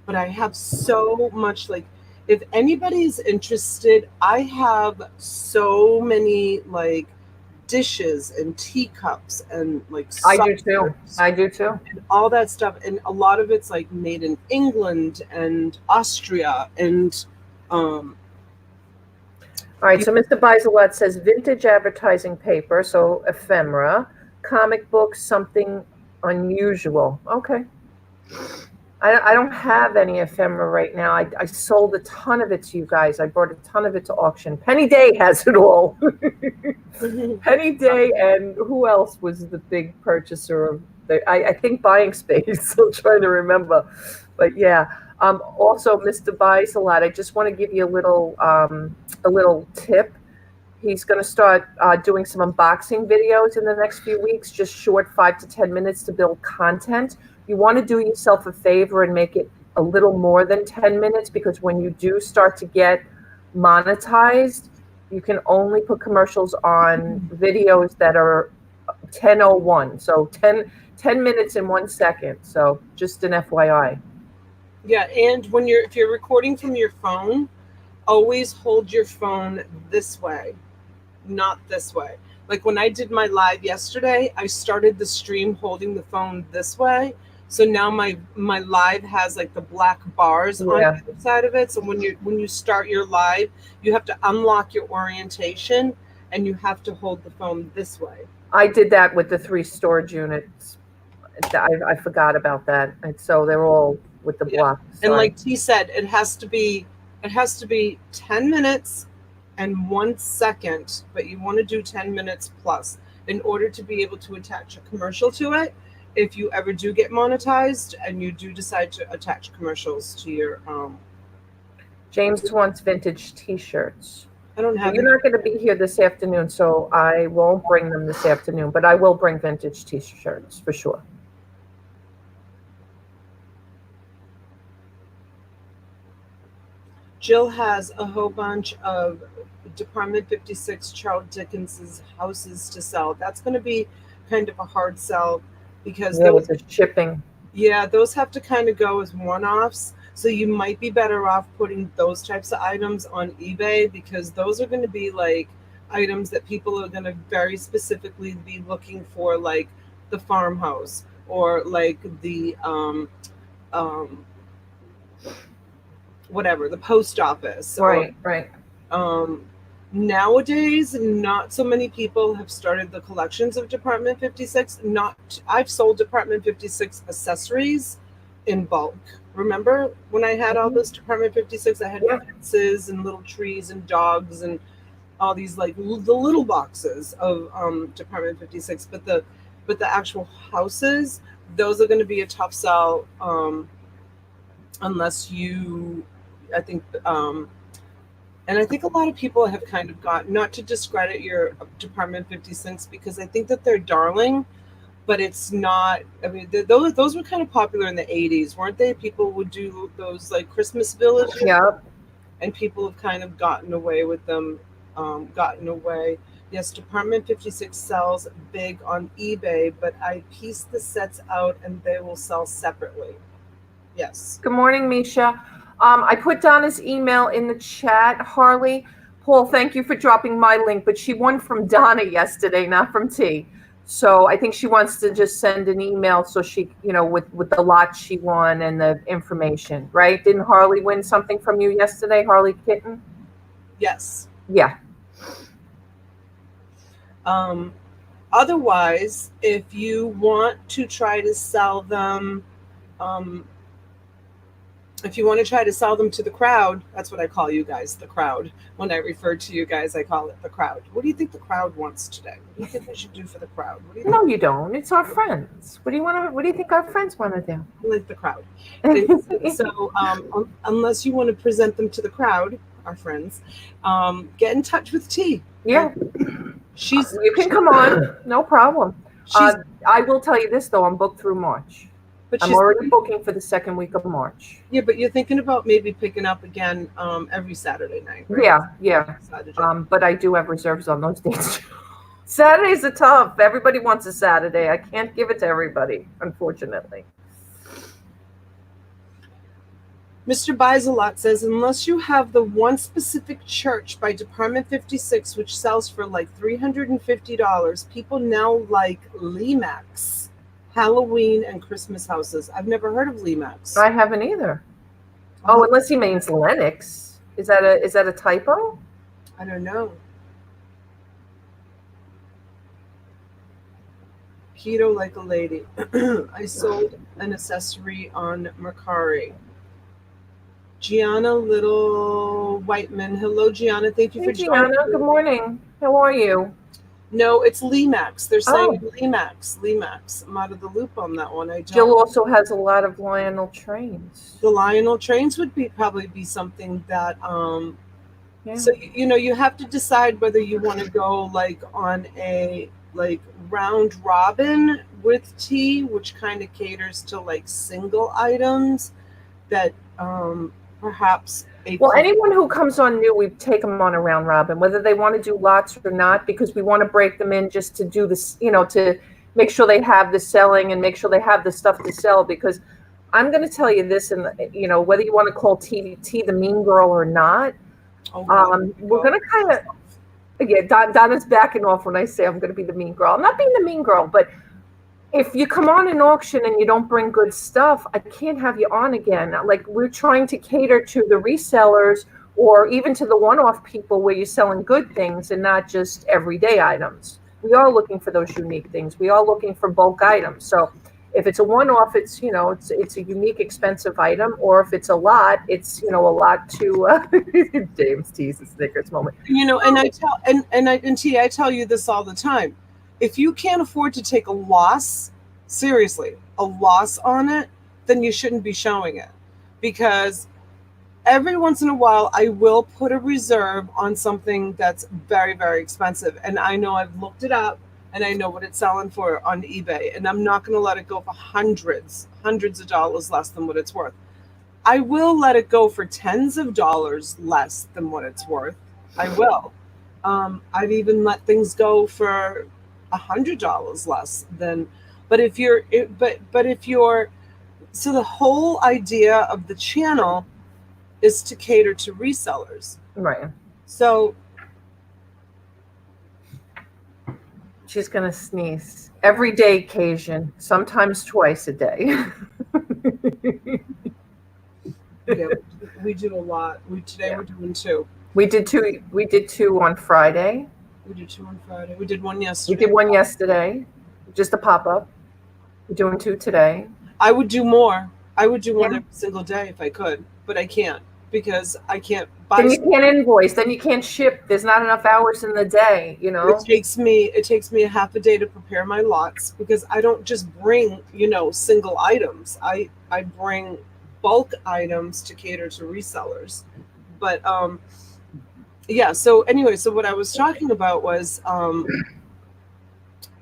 But I have so much, like, if anybody's interested, I have so many like dishes and teacups and like I do too. And all that stuff, and a lot of it's like made in England and Austria and all right, so Mr. Biselot says vintage advertising paper, so ephemera, comic books, something unusual. Okay. I don't have any ephemera right now. I sold a ton of it to you guys. I brought a ton of it to auction. Penny Day has it all. Penny Day, and who else was the big purchaser of I think Buying Space. I'm trying to remember. But yeah. Also, Mr. Biselot, I just want to give you a little tip. He's going to start doing some unboxing videos in the next few weeks, just short 5 to 10 minutes to build content. You want to do yourself a favor and make it a little more than 10 minutes, because when you do start to get monetized, you can only put commercials on videos that are 10:01. So 10 minutes and 1 second. So just an FYI. Yeah, and if you're recording from your phone, always hold your phone this way, not this way. Like when I did my live yesterday, I started the stream holding the phone this way, So now my live has like the black bars on Yeah. the other side of it. So when you start your live, you have to unlock your orientation and you have to hold the phone this way. I did that with the 3 storage units. I forgot about that. And so they're all with the Yeah. block. And like T said, it has to be 10 minutes and 1 second, but you want to do 10 minutes plus in order to be able to attach a commercial to it. If you ever do get monetized and you do decide to attach commercials to your James wants vintage T-shirts. I don't have You're not going to be here this afternoon, so I won't bring them this afternoon, but I will bring vintage T-shirts for sure. Jill has a whole bunch of Department 56 Charles Dickens's houses to sell. That's going to be kind of a hard sell because with the shipping. Yeah, those have to kind of go as one-offs. So you might be better off putting those types of items on eBay because those are going to be like items that people are going to very specifically be looking for, like the farmhouse or like the whatever, the post office. Right. Nowadays, not so many people have started the collections of Department 56. I've sold Department 56 accessories in bulk. Remember when I had all this Department 56? I had fences and little trees and dogs and all these like the little boxes of Department 56. But the actual houses, those are going to be a tough sell unless you, I think. And I think a lot of people have kind of got, not to discredit your Department 56 because I think that they're darling, but it's not, I mean, those were kind of popular in the 80s, weren't they? People would do those like Christmas villages. Yeah. And people have kind of gotten away with them, Yes, Department 56 sells big on eBay, but I piece the sets out and they will sell separately. Yes. Good morning, Misha. I put Donna's email in the chat, Harley. Paul, thank you for dropping my link, but she won from Donna yesterday, not from T. So I think she wants to just send an email so she, with the lot she won and the information, right? Didn't Harley win something from you yesterday, Harley Kitten? Yes. Yeah. Otherwise, if you want to try to sell them, if you want to try to sell them to the crowd, that's what I call you guys, the crowd. When I refer to you guys, I call it the crowd. What do you think the crowd wants today? What do you think we should do for the crowd? What do you think? No, you don't. It's our friends. What do you think our friends want to do? Like the crowd. So unless you want to present them to the crowd, our friends, get in touch with T. Yeah. You can come on. No problem. I will tell you this, though. I'm booked through March. But I'm already booking for the second week of March. Yeah, but you're thinking about maybe picking up again every Saturday night, right? Yeah. But I do have reserves on those days. Saturdays are tough. Everybody wants a Saturday. I can't give it to everybody, unfortunately. Mr. Buys-A-Lot says, unless you have the one specific church by Department 56, which sells for like $350, people now like Lemax Halloween and Christmas houses. I've never heard of Lemax. I haven't either. Oh, unless he means Lennox. Is that a typo? I don't know. Keto like a lady. I sold an accessory on Mercari. Gianna Little Whiteman. Hello, Gianna. Thank you for joining. Gianna, good morning. How are you? No, it's Lemax. They're saying Lemax. I'm out of the loop on that one. Jill also has a lot of Lionel trains. The Lionel trains would probably be something that so you have to decide whether you want to go like on a like round robin with T, which kind of caters to like single items that perhaps anyone who comes on new, we take them on a round robin, whether they want to do lots or not, because we want to break them in just to do this, to make sure they have the selling and make sure they have the stuff to sell. Because I'm going to tell you this, and whether you want to call T the mean girl or not, we're going to kind of, Donna's backing off when I say I'm going to be the mean girl. I'm not being the mean girl, but if you come on an auction and you don't bring good stuff, I can't have you on again. Like, we're trying to cater to the resellers or even to the one-off people where you're selling good things and not just everyday items. We are looking for those unique things. We are looking for bulk items. So if it's a one-off, it's, you know, it's a unique, expensive item, or if it's a lot, it's, you know, a lot to James teases Snickers moment. You know, and I tell and T, I tell you this all the time. If you can't afford to take a loss, seriously, a loss on it, then you shouldn't be showing it. Because every once in a while I will put a reserve on something that's very, very expensive. And I know I've looked it up and I know what it's selling for on eBay. And I'm not going to let it go for hundreds of dollars less than what it's worth. I will let it go for tens of dollars less than what it's worth. I will. I've even let things go for $100 less than. But if you're, so the whole idea of the channel is to cater to resellers. Right. So she's gonna sneeze. Everyday occasion, sometimes twice a day. yeah, we do a lot. We're doing 2. We did 2. We did 2 on Friday. We did 2 on Friday. We did 1 yesterday. We did 1 yesterday, just a pop-up. We're doing 2 today. I would do more. I would do 1 every single day if I could, but I can't because I can't buy. Then you can't invoice. Then you can't ship. There's not enough hours in the day. You know. It takes me a half a day to prepare my lots because I don't just bring, you know, single items. I bring bulk items to cater to resellers. But yeah. So anyway, so what I was talking about was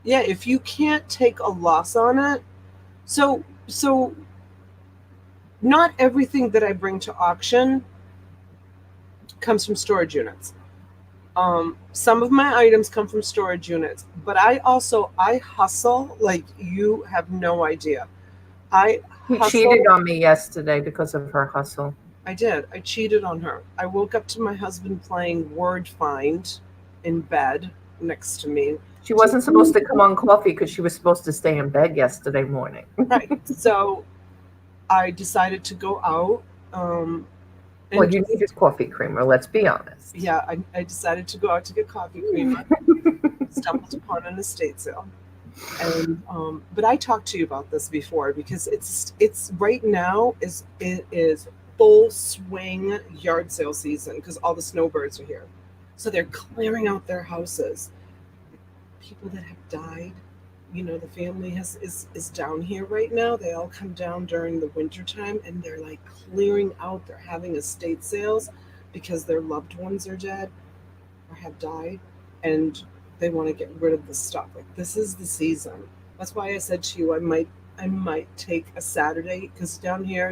yeah, if you can't take a loss on it, so not everything that I bring to auction comes from storage units. Some of my items come from storage units, but I hustle like you have no idea. He cheated on me yesterday because of her hustle. I did. I cheated on her. I woke up to my husband playing Word Find in bed next to me. She wasn't supposed to come on coffee because she was supposed to stay in bed yesterday morning. Right. So I decided to go out. Well, you needed coffee creamer, let's be honest. Yeah, I decided to go out to get coffee creamer. Stumbled upon an estate sale. And but I talked to you about this before because it's right now it is full swing yard sale season because all the snowbirds are here. So they're clearing out their houses. People that have died, you know, the family is down here right now. They all come down during the winter time and they're like clearing out. They're having estate sales because their loved ones are dead or have died and they want to get rid of the stuff. Like this is the season. That's why I said to you I might take a Saturday because down here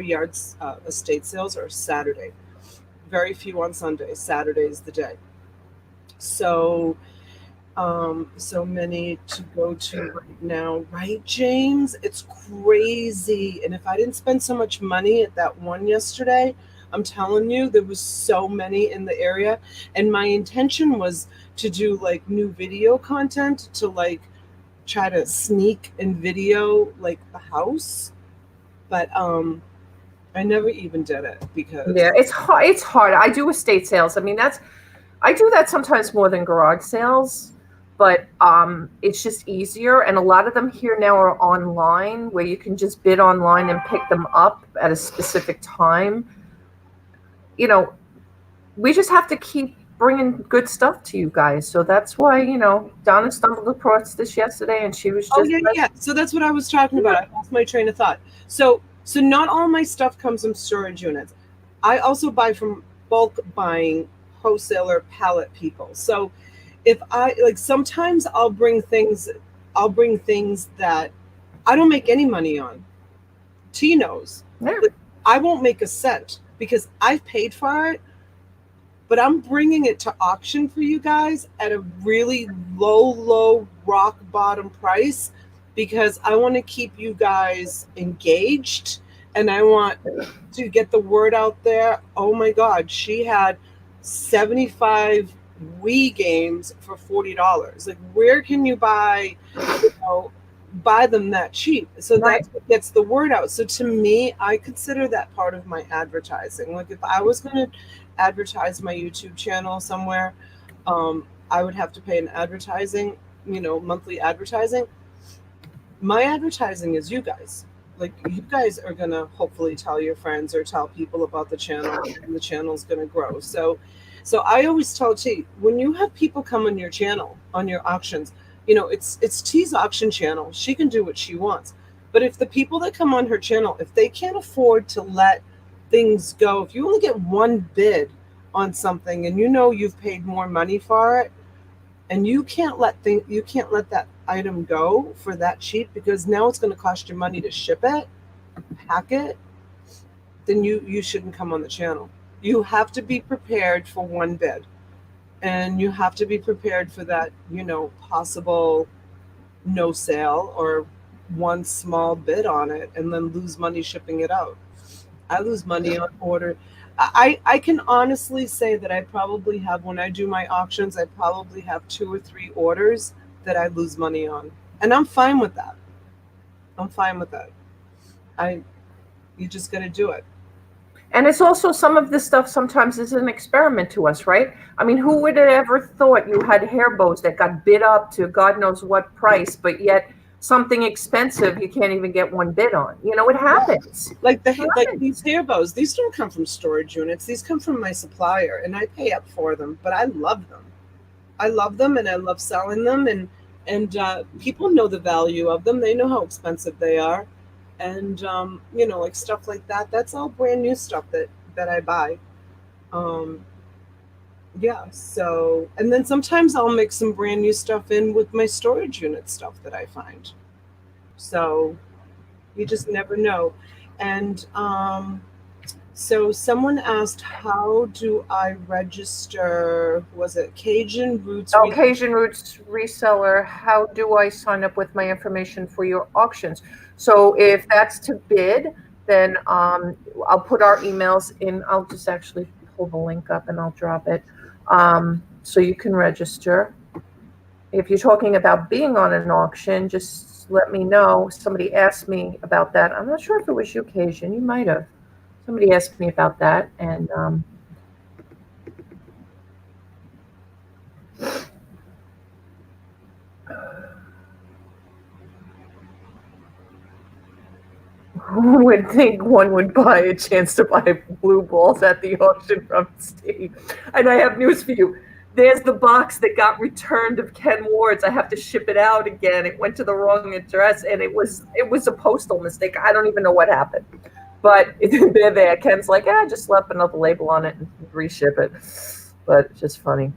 estate sales are Saturday. Very few on Sunday. Saturday is the day. So so many to go to right now, right, James? It's crazy. And if I didn't spend so much money at that one yesterday, I'm telling you, there was so many in the area. And my intention was to do like new video content to like try to sneak and video like the house. But I never even did it because it's hard. I do estate sales. I mean, I do that sometimes more than garage sales. But it's just easier. And a lot of them here now are online where you can just bid online and pick them up at a specific time. You know, we just have to keep bringing good stuff to you guys. So that's why, you know, Donna stumbled across this yesterday and she was just. Oh, yeah. So that's what I was talking about. I lost my train of thought. So not all my stuff comes from storage units. I also buy from bulk buying wholesaler pallet people. So if I like sometimes I'll bring things that I don't make any money on. T knows. Yeah. Like, I won't make a cent because I've paid for it, but I'm bringing it to auction for you guys at a really low rock bottom price because I want to keep you guys engaged and I want to get the word out there. Oh my God, she had 75 Wii games for $40. Like, where can you buy, you know, buy them that cheap. So Right. that's what gets the word out. So to me, I consider that part of my advertising. Like if I was going to advertise my YouTube channel somewhere, I would have to pay an advertising, monthly advertising. My advertising is you guys. Like you guys are going to hopefully tell your friends or tell people about the channel, and the channel's going to grow. So I always tell T, when you have people come on your channel, on your auctions, it's T's auction channel. She can do what she wants. But if the people that come on her channel, if they can't afford to let things go, if you only get one bid on something and you've paid more money for it, and you can't let that item go for that cheap, because now it's going to cost you money to ship it, pack it, then you shouldn't come on the channel. You have to be prepared for one bid, and you have to be prepared for that, possible no sale or one small bid on it, and then lose money shipping it out. I lose money on order. I can honestly say that I probably have, when I do my auctions, I probably have 2 or 3 orders that I lose money on. And I'm fine with that. I'm fine with that. You just got to do it. And it's also, some of this stuff sometimes is an experiment to us, right? I mean, who would have ever thought you had hair bows that got bid up to God knows what price, but yet something expensive you can't even get one bid on? It happens. Like these hair bows, these don't come from storage units. These come from my supplier, and I pay up for them, but I love them. I love them, and I love selling them, and people know the value of them. They know how expensive they are. And like stuff like that, that's all brand new stuff that I buy. Yeah, so, and then sometimes I'll mix some brand new stuff in with my storage unit stuff that I find. So you just never know. And so someone asked, how do I register, was it Cajun Roots? Oh, Cajun Roots reseller, how do I sign up with my information for your auctions? So if that's to bid, then I'll put our emails in. I'll just actually pull the link up and I'll drop it. So you can register. If you're talking about being on an auction, just let me know. Somebody asked me about that. I'm not sure if it was you, Cajun. You might have. Somebody asked me about that, and who would think one would buy a chance to buy blue balls at the auction from Steve? And I have news for you. There's the box that got returned of Ken Ward's. I have to ship it out again. It went to the wrong address, and it was a postal mistake. I don't even know what happened. But they're there. Ken's like, just slap another label on it and reship it. But it's just funny.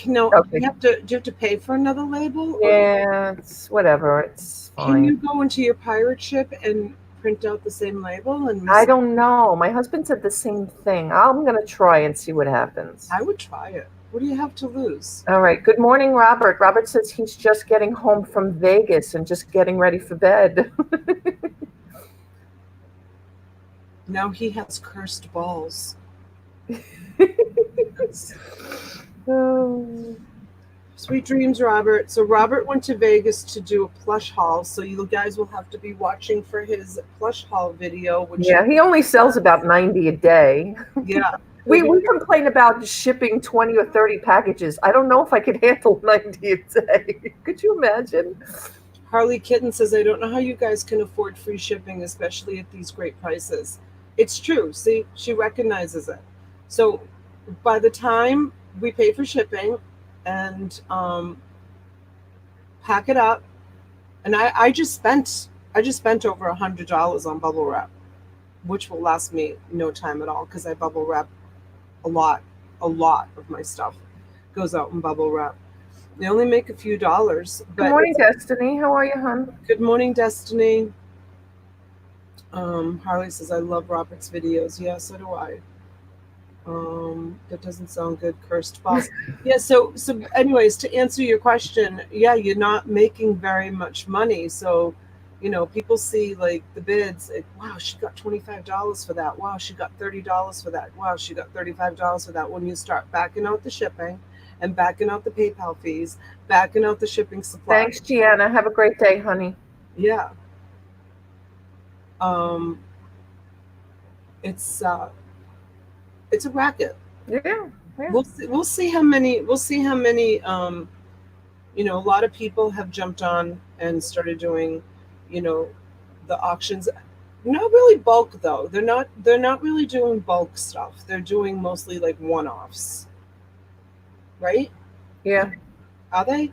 No, okay. Do you have to pay for another label? Yeah, it's whatever. It's fine. Can you go into your pirate ship and print out the same label? And I don't know. My husband said the same thing. I'm going to try and see what happens. I would try it. What do you have to lose? All right. Good morning, Robert. Robert says he's just getting home from Vegas and just getting ready for bed. Now he has cursed balls. Oh. Sweet dreams, Robert. So Robert went to Vegas to do a plush haul. So you guys will have to be watching for his plush haul video. He only sells about 90 a day. Yeah. We complain about shipping 20 or 30 packages. I don't know if I could handle 90 a day. Could you imagine? Harley Kitten says, I don't know how you guys can afford free shipping, especially at these great prices. It's true. See, she recognizes it. So by the time we pay for shipping and pack it up, and I just spent over $100 on bubble wrap, which will last me no time at all, because I bubble wrap a lot of my stuff goes out in bubble wrap. They only make a few dollars. Good morning, Destiny. How are you, hon? Good morning, Destiny. Harley says, I love Robert's videos. Yeah, so do I. That doesn't sound good. Cursed balls. Yeah, so anyways, to answer your question, yeah, you're not making very much money. So, people see like the bids, like, wow, she got $25 for that. Wow, she got $30 for that. Wow, she got $35 for that. When you start backing out the shipping and backing out the PayPal fees, backing out the shipping supplies. Thanks, Gianna. Have a great day, honey. Yeah. It's a racket. Yeah. We'll see how many a lot of people have jumped on and started doing, the auctions. Not really bulk though. They're not really doing bulk stuff. They're doing mostly like one-offs. Right? Yeah. Are they?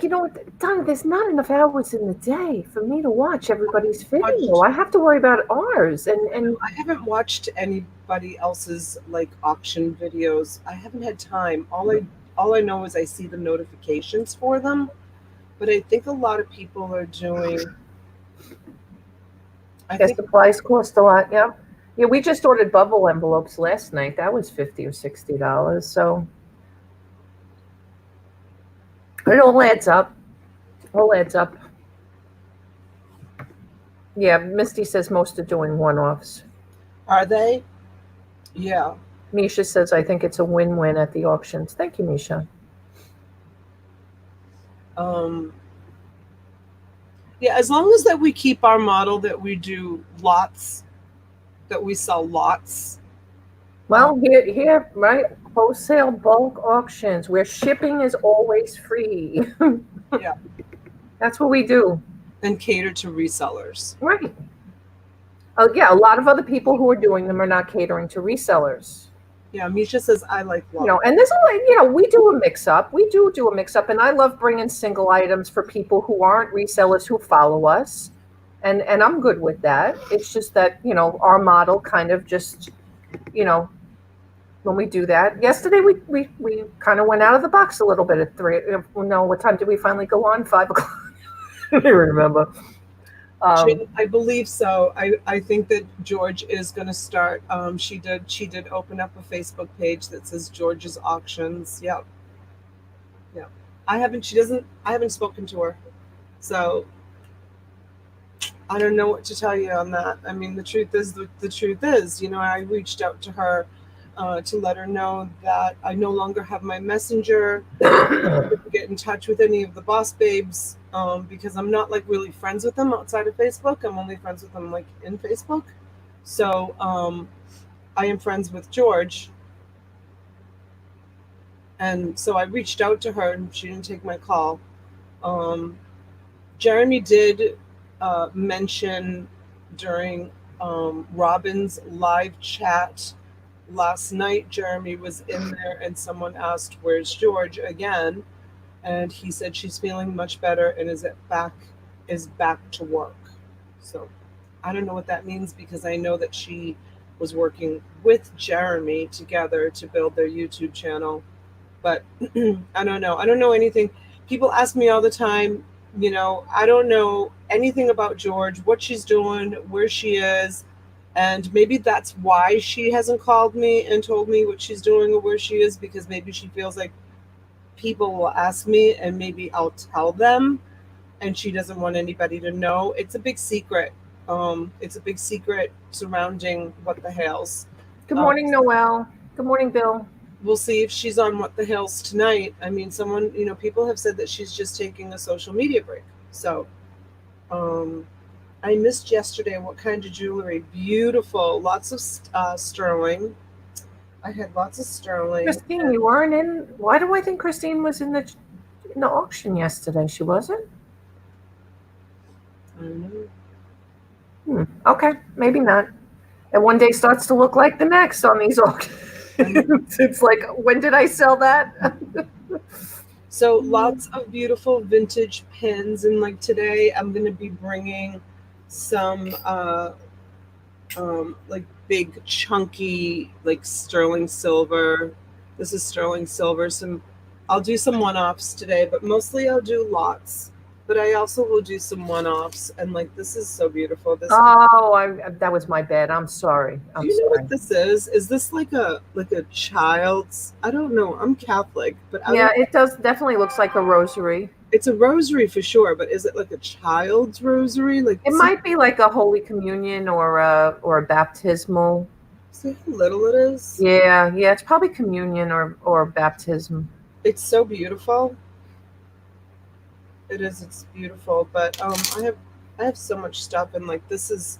You know what, Donna, there's not enough hours in the day for me to watch everybody's video. I have to worry about ours. And I haven't watched anybody else's like auction videos. I haven't had time. All I know is I see the notifications for them. But I think a lot of people are doing. I think supplies cost a lot. Yeah. Yeah, we just ordered bubble envelopes last night. That was $50 or $60. So it all adds up. Yeah, Misty says most are doing one-offs. Are they? Yeah. Misha says, I think it's a win-win at the auctions. Thank you, Misha. Yeah, as long as that we keep our model that we do lots, that we sell lots. Well, here, right? Wholesale bulk auctions where shipping is always free. Yeah. That's what we do. And cater to resellers. Right. Yeah, a lot of other people who are doing them are not catering to resellers. Yeah, Misha says I like lots. And there's we do a mix-up. We do a mix-up, and I love bringing single items for people who aren't resellers who follow us. And I'm good with that. It's just that, our model kind of just, when we do that. Yesterday, we kind of went out of the box a little bit at 3. No, what time did we finally go on? 5 o'clock? I don't even remember. I believe so. I think that George is going to start. She did open up a Facebook page that says George's Auctions. Yep. Yeah. I haven't spoken to her. So I don't know what to tell you on that. I mean, the truth is, I reached out to her to let her know that I no longer have my messenger. Get in touch with any of the boss babes because I'm not like really friends with them outside of Facebook. I'm only friends with them like in Facebook. So I am friends with George. And so I reached out to her and she didn't take my call. Jeremy did mention during Robin's live chat last night. Jeremy was in there and someone asked, "Where's George?" again. And he said she's feeling much better and is back to work. So I don't know what that means because I know that she was working with Jeremy together to build their YouTube channel. But I don't know. I don't know anything. People ask me all the time, I don't know anything about George, what she's doing, where she is. And maybe that's why she hasn't called me and told me what she's doing or where she is, because maybe she feels like people will ask me and maybe I'll tell them and she doesn't want anybody to know. It's a big secret. It's a big secret surrounding What the Hales. Good morning, Noelle. Good morning, Bill. We'll see if she's on What the Hales tonight. I mean, people have said that she's just taking a social media break. So I missed yesterday what kind of jewelry. Beautiful. Lots of sterling. I had lots of sterling. Christine, you weren't in. Why do I think Christine was in the auction yesterday? She wasn't? I don't know. Okay, maybe not. And one day starts to look like the next on these auctions. It's like, when did I sell that? So lots of beautiful vintage pins. And like today, I'm going to be bringing some like big chunky like sterling silver. This is sterling silver. I'll do some one-offs today, but mostly I'll do lots. But I also will do some one-offs, and like this is so beautiful. That was my bad. I'm sorry. Do you know what this is? Is this like a child's? I don't know. I'm Catholic, but it does definitely looks like a rosary. It's a rosary for sure, but is it like a child's rosary? Like it might be like a Holy Communion or a baptismal. See how little it is? Yeah, it's probably communion or baptism. It's so beautiful. It is. It's beautiful. But I have so much stuff, and like this is.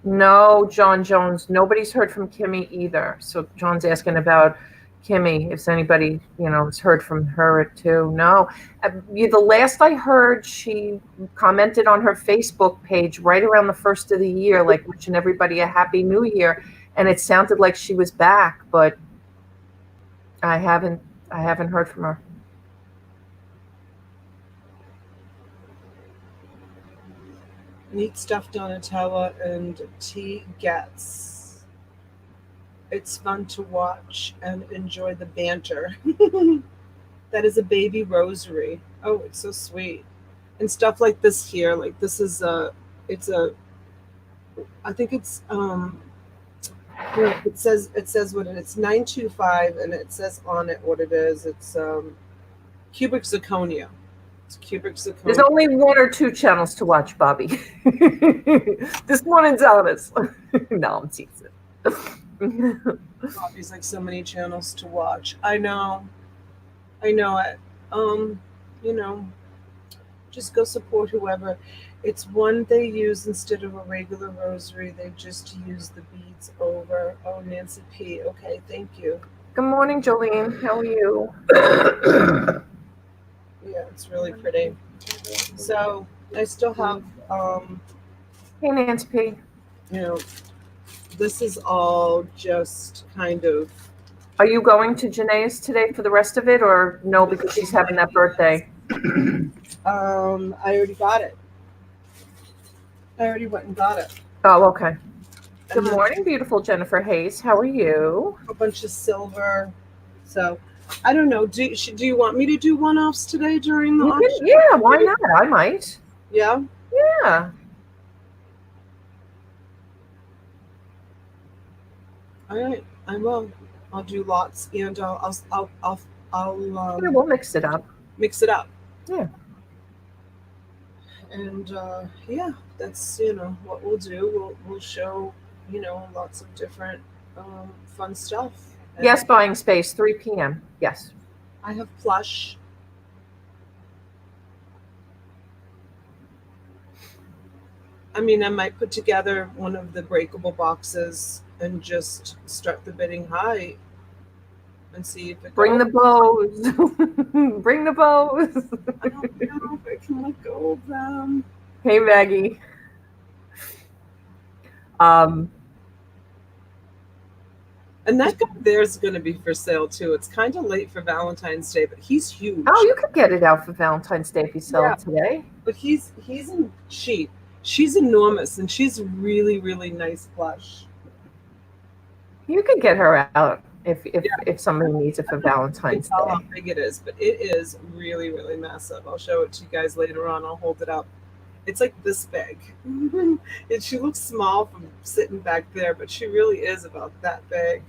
No, John Jones. Nobody's heard from Kimmy either. So John's asking about Kimmy. If anybody, has heard from her too. No. The last I heard, she commented on her Facebook page right around the first of the year, like wishing everybody a happy new year. And it sounded like she was back, but I haven't heard from her. Neat stuff, Donatella and T gets. It's fun to watch and enjoy the banter. That is a baby rosary. Oh, it's so sweet. And stuff like this here, like this is I think it's it says what it's 925 and it says on it what it is. It's cubic zirconia. It's cubic zirconia. There's only 1 or 2 channels to watch, Bobby. This morning's honest. No, I'm teasing. Bobby's like so many channels to watch. I know it. Just go support whoever. It's one they use instead of a regular rosary. They just use the beads over. Oh, Nancy P. Okay, thank you. Good morning, Jolene. How are you? Yeah, it's really pretty. So I still have, Hey, Nancy P. This is all just kind of. Are you going to Janae's today for the rest of it, or no, because she's having that birthday? I already got it. I already went and got it. Oh, okay. Good morning, beautiful Jennifer Hayes. How are you? A bunch of silver. So I don't know. Do you want me to do one-offs today during the auction? Yeah, why not? I might. Yeah. Yeah. All right, I will. I'll do lots, and I'll We'll mix it up. Mix it up. Yeah. And yeah, that's what we'll do. We'll show lots of different fun stuff. And Yes, buying space, 3 p.m. Yes. I have plush. I mean, I might put together one of the breakable boxes and just start the bidding high and see if it Bring the bows. Bring the bows. I don't know if I can let go of them. Hey, Maggie. And that guy there's going to be for sale too. It's kind of late for Valentine's Day, but he's huge. Oh, you could get it out for Valentine's Day if you sell it today. But he's in cheap. She's enormous, and she's really, really nice plush. You could get her out if somebody needs it for Valentine's Day. I don't know how big it is, but it is really, really massive. I'll show it to you guys later on. I'll hold it up. It's like this big. And she looks small from sitting back there, but she really is about that big.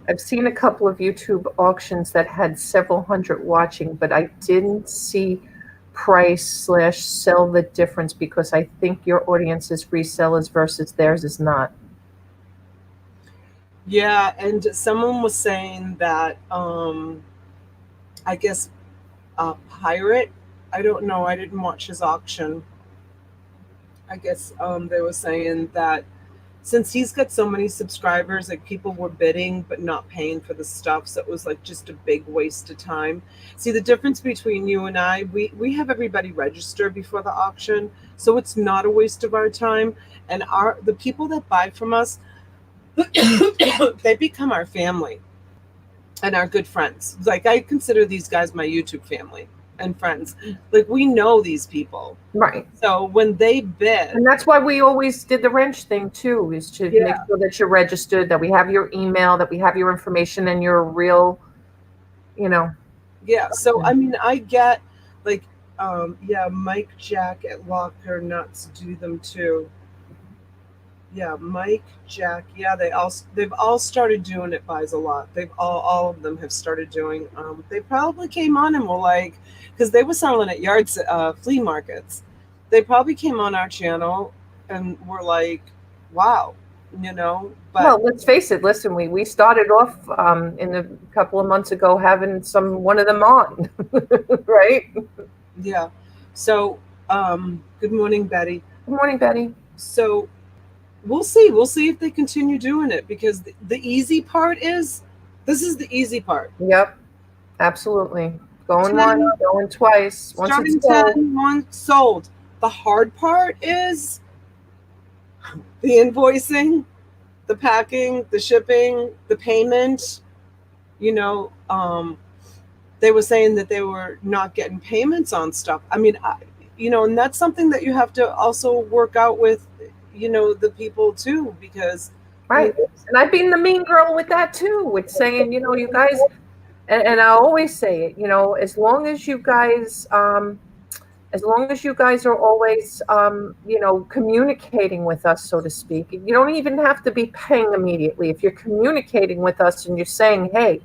I've seen a couple of YouTube auctions that had several hundred watching, but I didn't see price/sell the difference because I think your audience is resellers versus theirs is not. Yeah, and someone was saying that I guess Pirate, I don't know, I didn't watch his auction. I guess they were saying that since he's got so many subscribers, like people were bidding but not paying for the stuff, so it was like just a big waste of time. See, the difference between you and I, we have everybody register before the auction, so it's not a waste of our time. And the people that buy from us, they become our family and our good friends. Like I consider these guys my YouTube family and friends. Like we know these people, right? So when they bid, and that's why we always did the wrench thing too, is to make sure that you're registered, that we have your email, that we have your information, and you're real, Yeah. So I mean, I get like, Mike, Jack at Locker Nuts do them too. Yeah, Mike, Jack. Yeah, they've all started doing it. Buys a lot. They've all of them have started doing. They probably came on and were like, because they were selling at flea markets. They probably came on our channel and were like, wow, But well, let's face it. Listen, we started off in a couple of months ago having one of them on, right? yeah. So, good morning, Betty. Good morning, Betty. So, we'll see. We'll see if they continue doing it, because the easy part is, this is the easy part. Yep, absolutely. Going 10, once, going twice. Once starting it's sold, 10, one sold. The hard part is the invoicing, the packing, the shipping, the payment. They were saying that they were not getting payments on stuff. I mean, and that's something that you have to also work out with, the people too, because right? And I've been the mean girl with that too, with saying, you guys, and I always say it, as long as you guys are always, communicating with us, so to speak. You don't even have to be paying immediately. If you're communicating with us and you're saying, hey,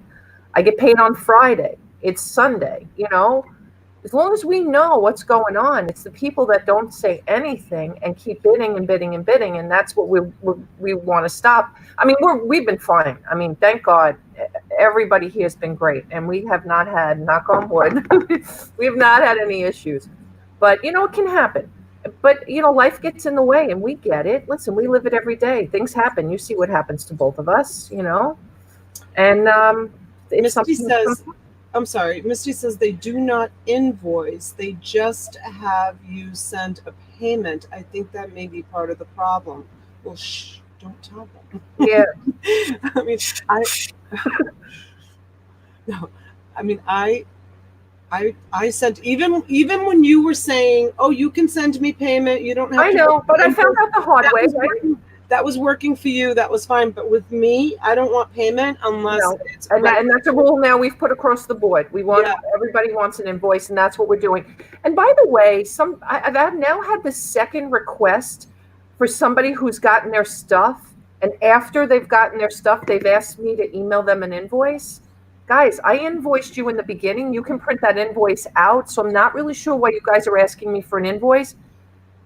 I get paid on Friday, it's Sunday, as long as we know what's going on. It's the people that don't say anything and keep bidding and bidding and bidding, and that's what we want to stop. I mean, we've been fine. I mean, thank God, everybody here has been great, and we have not had, knock on wood, we have not had any issues. But it can happen. But life gets in the way, and we get it. Listen, we live it every day. Things happen. You see what happens to both of us, And Misty says, I'm sorry, Misty says they do not invoice. They just have you send a payment. I think that may be part of the problem. Well, shh, don't tell them. Yeah. I mean, no, I mean, I sent, even when you were saying, oh, you can send me payment, you don't have I to. know, but I found out the hard way, right? That was working for you. That was fine. But with me, I don't want payment unless it's and that's a rule now we've put across the board. We want everybody wants an invoice, and that's what we're doing. And by the way, I've now had the second request for somebody who's gotten their stuff, and after they've gotten their stuff, they've asked me to email them an invoice. Guys, I invoiced you in the beginning. You can print that invoice out. So I'm not really sure why you guys are asking me for an invoice.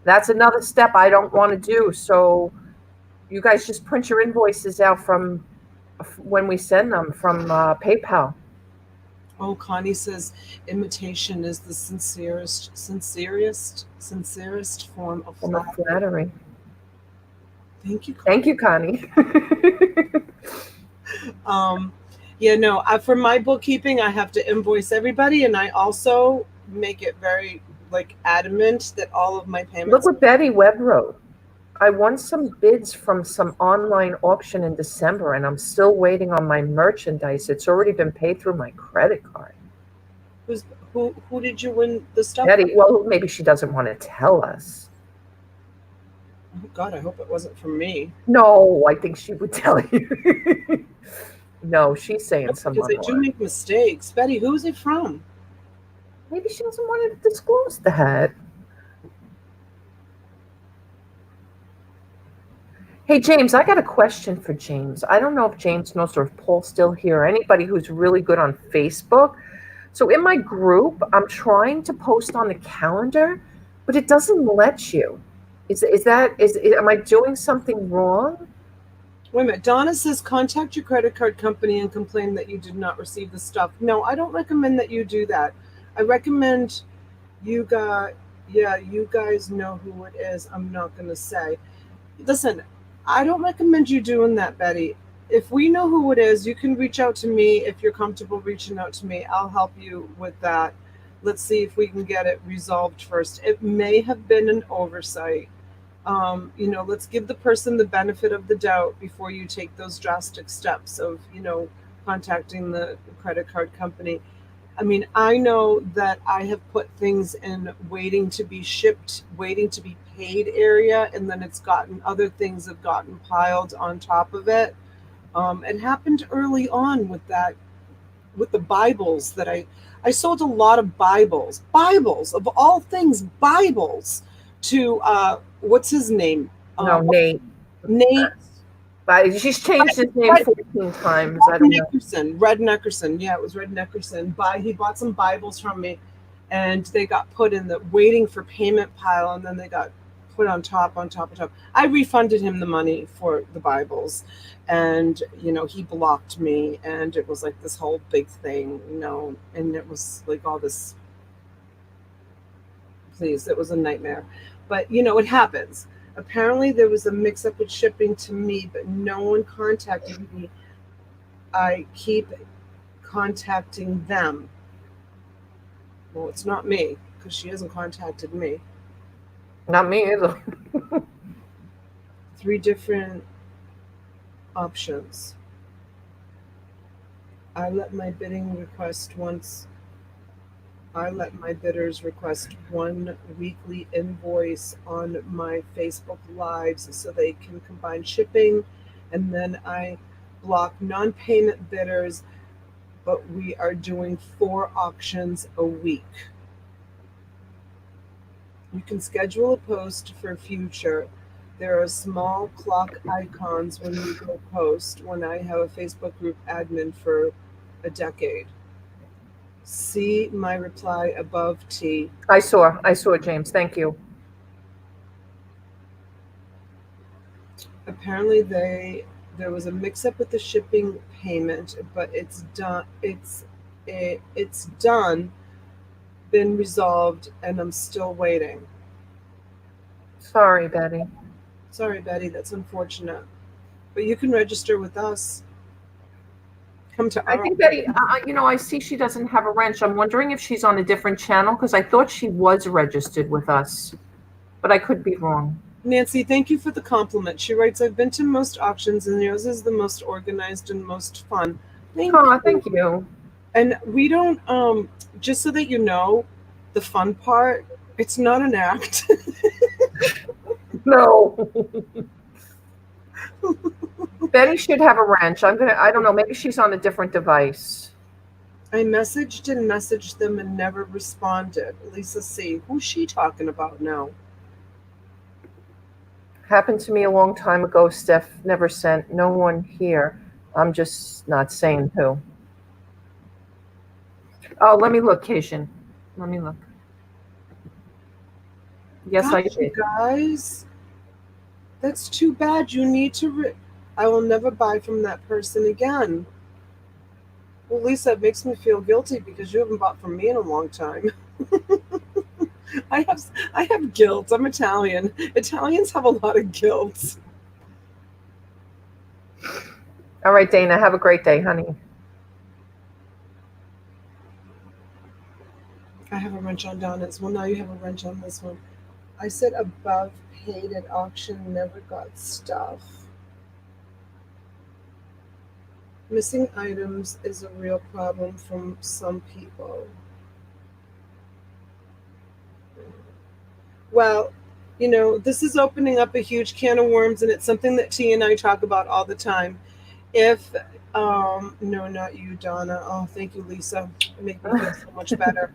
That's another step I don't want to do. So you guys just print your invoices out from when we send them from PayPal. Oh, Connie says imitation is the sincerest form of flattery. Thank you, Connie. Thank you, Connie. For my bookkeeping, I have to invoice everybody, and I also make it very adamant that all of my payments. Look what Betty Webb wrote. I won some bids from some online auction in December, and I'm still waiting on my merchandise. It's already been paid through my credit card. Who did you win the stuff? Betty. Well, maybe she doesn't want to tell us. Oh God, I hope it wasn't from me. No, I think she would tell you. No, she's saying someone. Because I do make mistakes. Betty, who is it from? Maybe she doesn't want to disclose that. Hey, James, I got a question for James. I don't know if James knows or if Paul's still here, or anybody who's really good on Facebook. So in my group, I'm trying to post on the calendar, but it doesn't let you. Am I doing something wrong? Wait a minute. Donna says, contact your credit card company and complain that you did not receive the stuff. No, I don't recommend that you do that. I recommend you guys know who it is. I'm not going to say. Listen, I don't recommend you doing that, Betty. If we know who it is, you can reach out to me. If you're comfortable reaching out to me, I'll help you with that. Let's see if we can get it resolved first. It may have been an oversight. Let's give the person the benefit of the doubt before you take those drastic steps of, contacting the credit card company. I mean, I know that I have put things in waiting to be shipped, waiting to be paid area, and then other things have gotten piled on top of it. It happened early on with the Bibles that I sold a lot of Bibles of all things, Bibles to, what's his name? Nate. Nate. She's changed his name 14 times. I don't know. Red Neckerson. Yeah, it was Red Neckerson. He bought some Bibles from me, and they got put in the waiting for payment pile, and then they got put on top, on top, on top. I refunded him the money for the Bibles, and he blocked me, and it was like this whole big thing, and it was like all this. Please, it was a nightmare, but it happens. Apparently, there was a mix-up with shipping to me, but no one contacted me. I keep contacting them. Well, it's not me, because she hasn't contacted me. Not me either. 3 different options. I let my bidders request one weekly invoice on my Facebook Lives so they can combine shipping, and then I block non-payment bidders, but we are doing 4 auctions a week. You can schedule a post for future. There are small clock icons when you go post when I have a Facebook group admin for a decade. See my reply above, T. I saw, James. Thank you. Apparently there was a mix-up with the shipping payment, but it's done. It's done, been resolved, and I'm still waiting. Sorry, Betty. Sorry, Betty. That's unfortunate. But you can register with us. Come to I think Betty, I see she doesn't have a wrench. I'm wondering if she's on a different channel, because I thought she was registered with us, but I could be wrong. Nancy, thank you for the compliment. She writes, I've been to most auctions, and yours is the most organized and most fun. Thank you. And we don't, just so that you know, the fun part, it's not an act. No. Betty should have a wrench. I don't know, maybe she's on a different device. I messaged them and never responded. Lisa C. Who's she talking about now? Happened to me a long time ago. Steph never sent. No one here. I'm just not saying who. Oh, let me look, Cation. Let me look. Yes, I did. Guys, that's too bad. You need to. I will never buy from that person again. Well, Lisa, it makes me feel guilty because you haven't bought from me in a long time. I have guilt. I'm Italian. Italians have a lot of guilt. All right, Dana, have a great day, honey. I have a wrench on Donna's. Well, now you have a wrench on this one. I said above paid at auction, never got stuff. Missing items is a real problem from some people. Well, this is opening up a huge can of worms, and it's something that T and I talk about all the time. No, not you, Donna. Oh, thank you, Lisa. You make me feel so much better.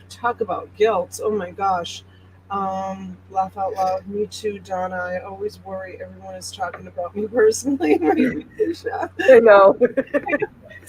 Talk about guilt. Oh my gosh. Laugh out loud. Me too, Donna. I always worry everyone is talking about me personally. I know.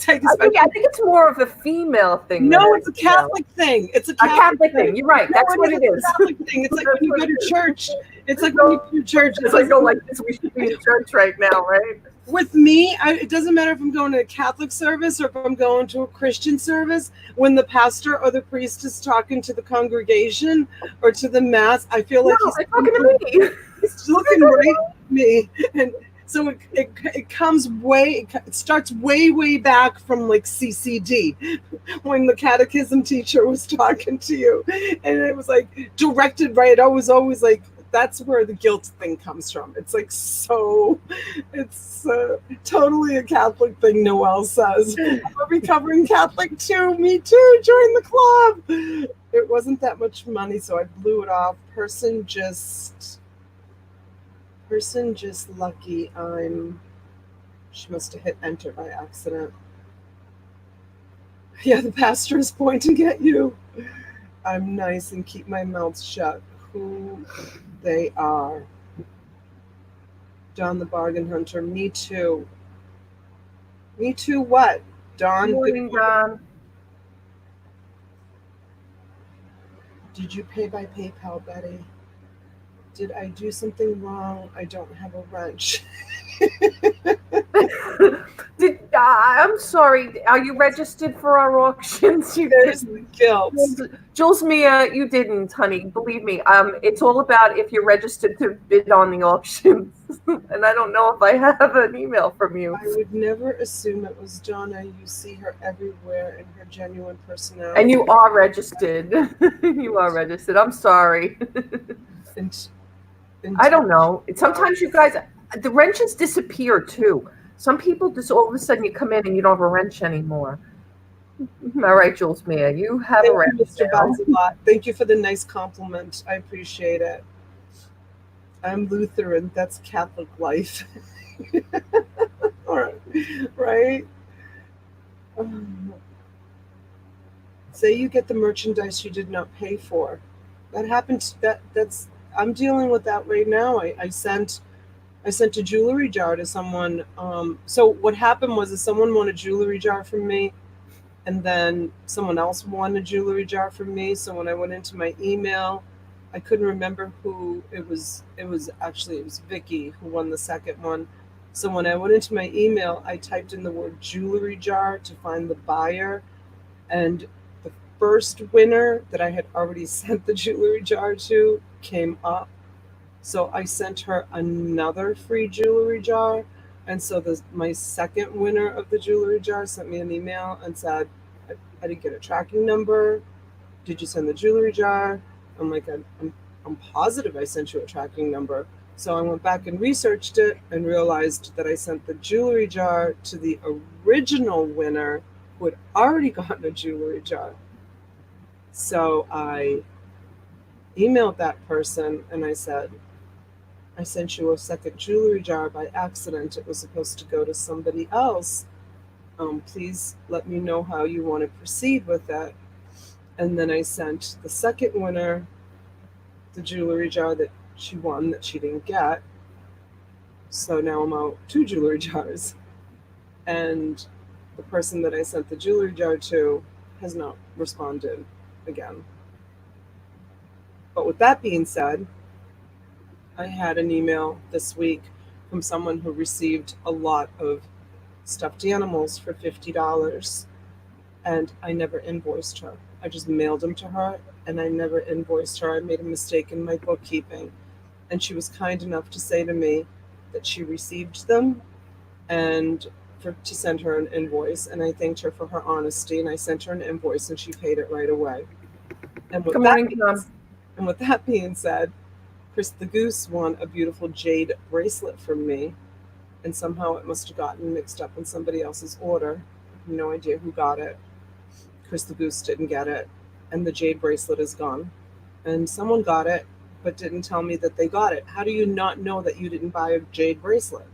I think it's more of a female thing. No, it's a Catholic thing. It's a Catholic thing. You're right. That's what it is. Catholic thing. It's like when you go to church. It's like when you go to church. It's like, go like this. We should be in church right now, right? With me, it doesn't matter if I'm going to a Catholic service or if I'm going to a Christian service. When the pastor or the priest is talking to the congregation or to the mass, I feel like he's talking to me. He's looking right at me, and so it comes it starts way back from like CCD, when the catechism teacher was talking to you, and it was like directed right. I was always like. That's where the guilt thing comes from. It's like it's totally a Catholic thing, Noelle says. I'm a recovering Catholic too. Me too. Join the club. It wasn't that much money, so I blew it off. Person just lucky. She must have hit enter by accident. Yeah, the pastor is pointing at you. I'm nice and keep my mouth shut. Who they are. Don the bargain hunter. Me too. Me too what? Don? Morning, Don. Did you pay by PayPal, Betty? Did I do something wrong? I don't have a wrench. I'm sorry. Are you registered for our auctions? You There's didn't. the guilt. Jules Mia, you didn't, honey. Believe me. It's all about if you're registered to bid on the auctions. And I don't know if I have an email from you. I would never assume it was Donna. You see her everywhere in her genuine personality. And you are registered. You are registered. I'm sorry. I don't know. Sometimes you guys, the wrenches disappear too. Some people just all of a sudden you come in and you don't have a wrench anymore. All right, Jules Mia, you have a wrench. Thank you, Mr. Bonsalot. Thank you for the nice compliment. I appreciate it. I'm Lutheran. That's Catholic life. All right. Right? Say you get the merchandise you did not pay for. That happened. I'm dealing with that right now. I sent a jewelry jar to someone. So what happened was that someone won a jewelry jar from me, and then someone else won a jewelry jar from me. So when I went into my email, I couldn't remember who it was. It was Vicky who won the second one. So when I went into my email, I typed in the word jewelry jar to find the buyer, and the first winner that I had already sent the jewelry jar to came up. So I sent her another free jewelry jar. And so my second winner of the jewelry jar sent me an email and said, I didn't get a tracking number. Did you send the jewelry jar? I'm like, I'm positive I sent you a tracking number. So I went back and researched it and realized that I sent the jewelry jar to the original winner who had already gotten a jewelry jar. So I emailed that person and I said, I sent you a second jewelry jar by accident. It was supposed to go to somebody else. Please let me know how you want to proceed with that. And then I sent the second winner the jewelry jar that she won that she didn't get. So now I'm out 2 jewelry jars. And the person that I sent the jewelry jar to has not responded again. But with that being said, I had an email this week from someone who received a lot of stuffed animals for $50, and I never invoiced her. I just mailed them to her, and I never invoiced her. I made a mistake in my bookkeeping, and she was kind enough to say to me that she received them and to send her an invoice, and I thanked her for her honesty, and I sent her an invoice, and she paid it right away. And with Good morning, Tom. And with that being said, Chris the Goose won a beautiful jade bracelet from me, and somehow it must have gotten mixed up in somebody else's order. I have no idea who got it. Chris the Goose didn't get it, and the jade bracelet is gone. And someone got it, but didn't tell me that they got it. How do you not know that you didn't buy a jade bracelet?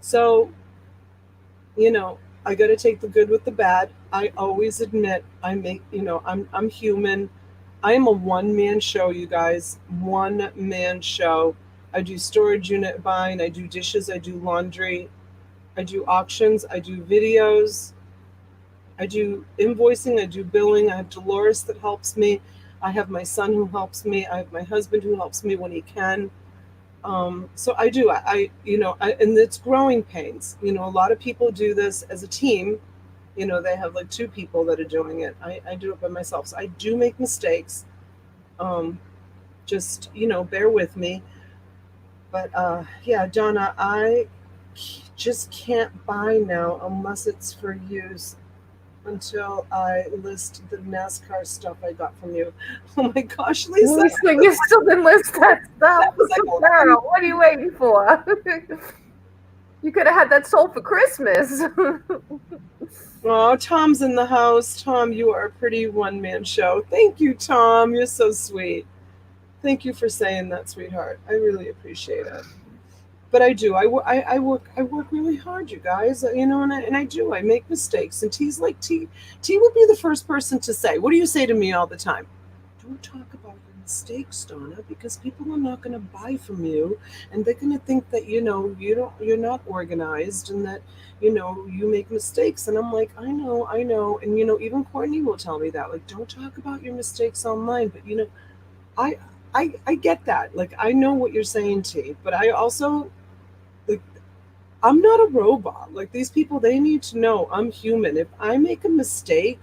So, I got to take the good with the bad. I always admit I'm human. I am a one-man show, you guys. One-man show. I do storage unit buying. I do dishes. I do laundry. I do auctions. I do videos. I do invoicing. I do billing. I have Dolores that helps me. I have my son who helps me. I have my husband who helps me when he can. So I do. And it's growing pains. A lot of people do this as a team. They have like 2 people that are doing it. I do it by myself. So I do make mistakes. Just, bear with me. But yeah, Donna, I just can't buy now unless it's for use until I list the NASCAR stuff I got from you. Oh my gosh, Lisa. You still didn't list that stuff. Girl, what are you waiting for? You could have had that sold for Christmas. Oh, Tom's in the house. Tom, you are a pretty one-man show. Thank you, Tom. You're so sweet. Thank you for saying that, sweetheart. I really appreciate it. But I do. I work really hard, you guys. And I do. I make mistakes. And T's like T will be the first person to say, what do you say to me all the time? Don't talk about your mistakes, Donna, because people are not going to buy from you, and they're going to think that you're not organized, and that you make mistakes. And I'm like, I know. And even Courtney will tell me that, like, don't talk about your mistakes online. But I get that. Like, I know what you're saying, T, but I also, like, I'm not a robot. Like, these people, they need to know I'm human. If I make a mistake,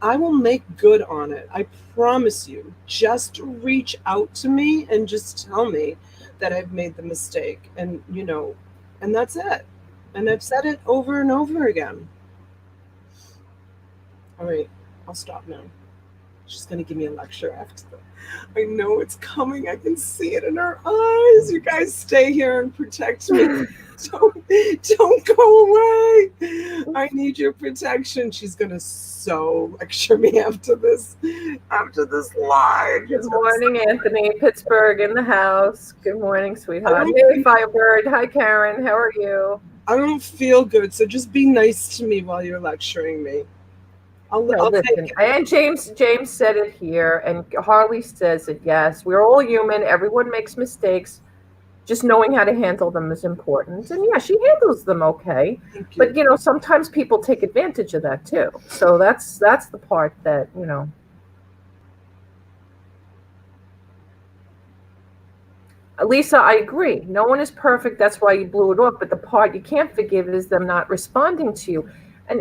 I will make good on it. I promise you. Just reach out to me and just tell me that I've made the mistake. And, and that's it. And I've said it over and over again. All right, I'll stop now. She's going to give me a lecture after that. I know it's coming. I can see it in her eyes. You guys stay here and protect me. Don't go away. I need your protection. She's going to so lecture me after this live. Good morning, Anthony. Pittsburgh in the house. Good morning, sweetheart. Hey, Firebird. Hi, Karen. How are you? I don't feel good, so just be nice to me while you're lecturing me. I'll listen. And James said it here, and Harley says it. Yes, we're all human. Everyone makes mistakes. Just knowing how to handle them is important. And yeah, she handles them okay. But sometimes people take advantage of that too. So that's the part that Lisa, I agree. No one is perfect. That's why you blew it off. But the part you can't forgive is them not responding to you. And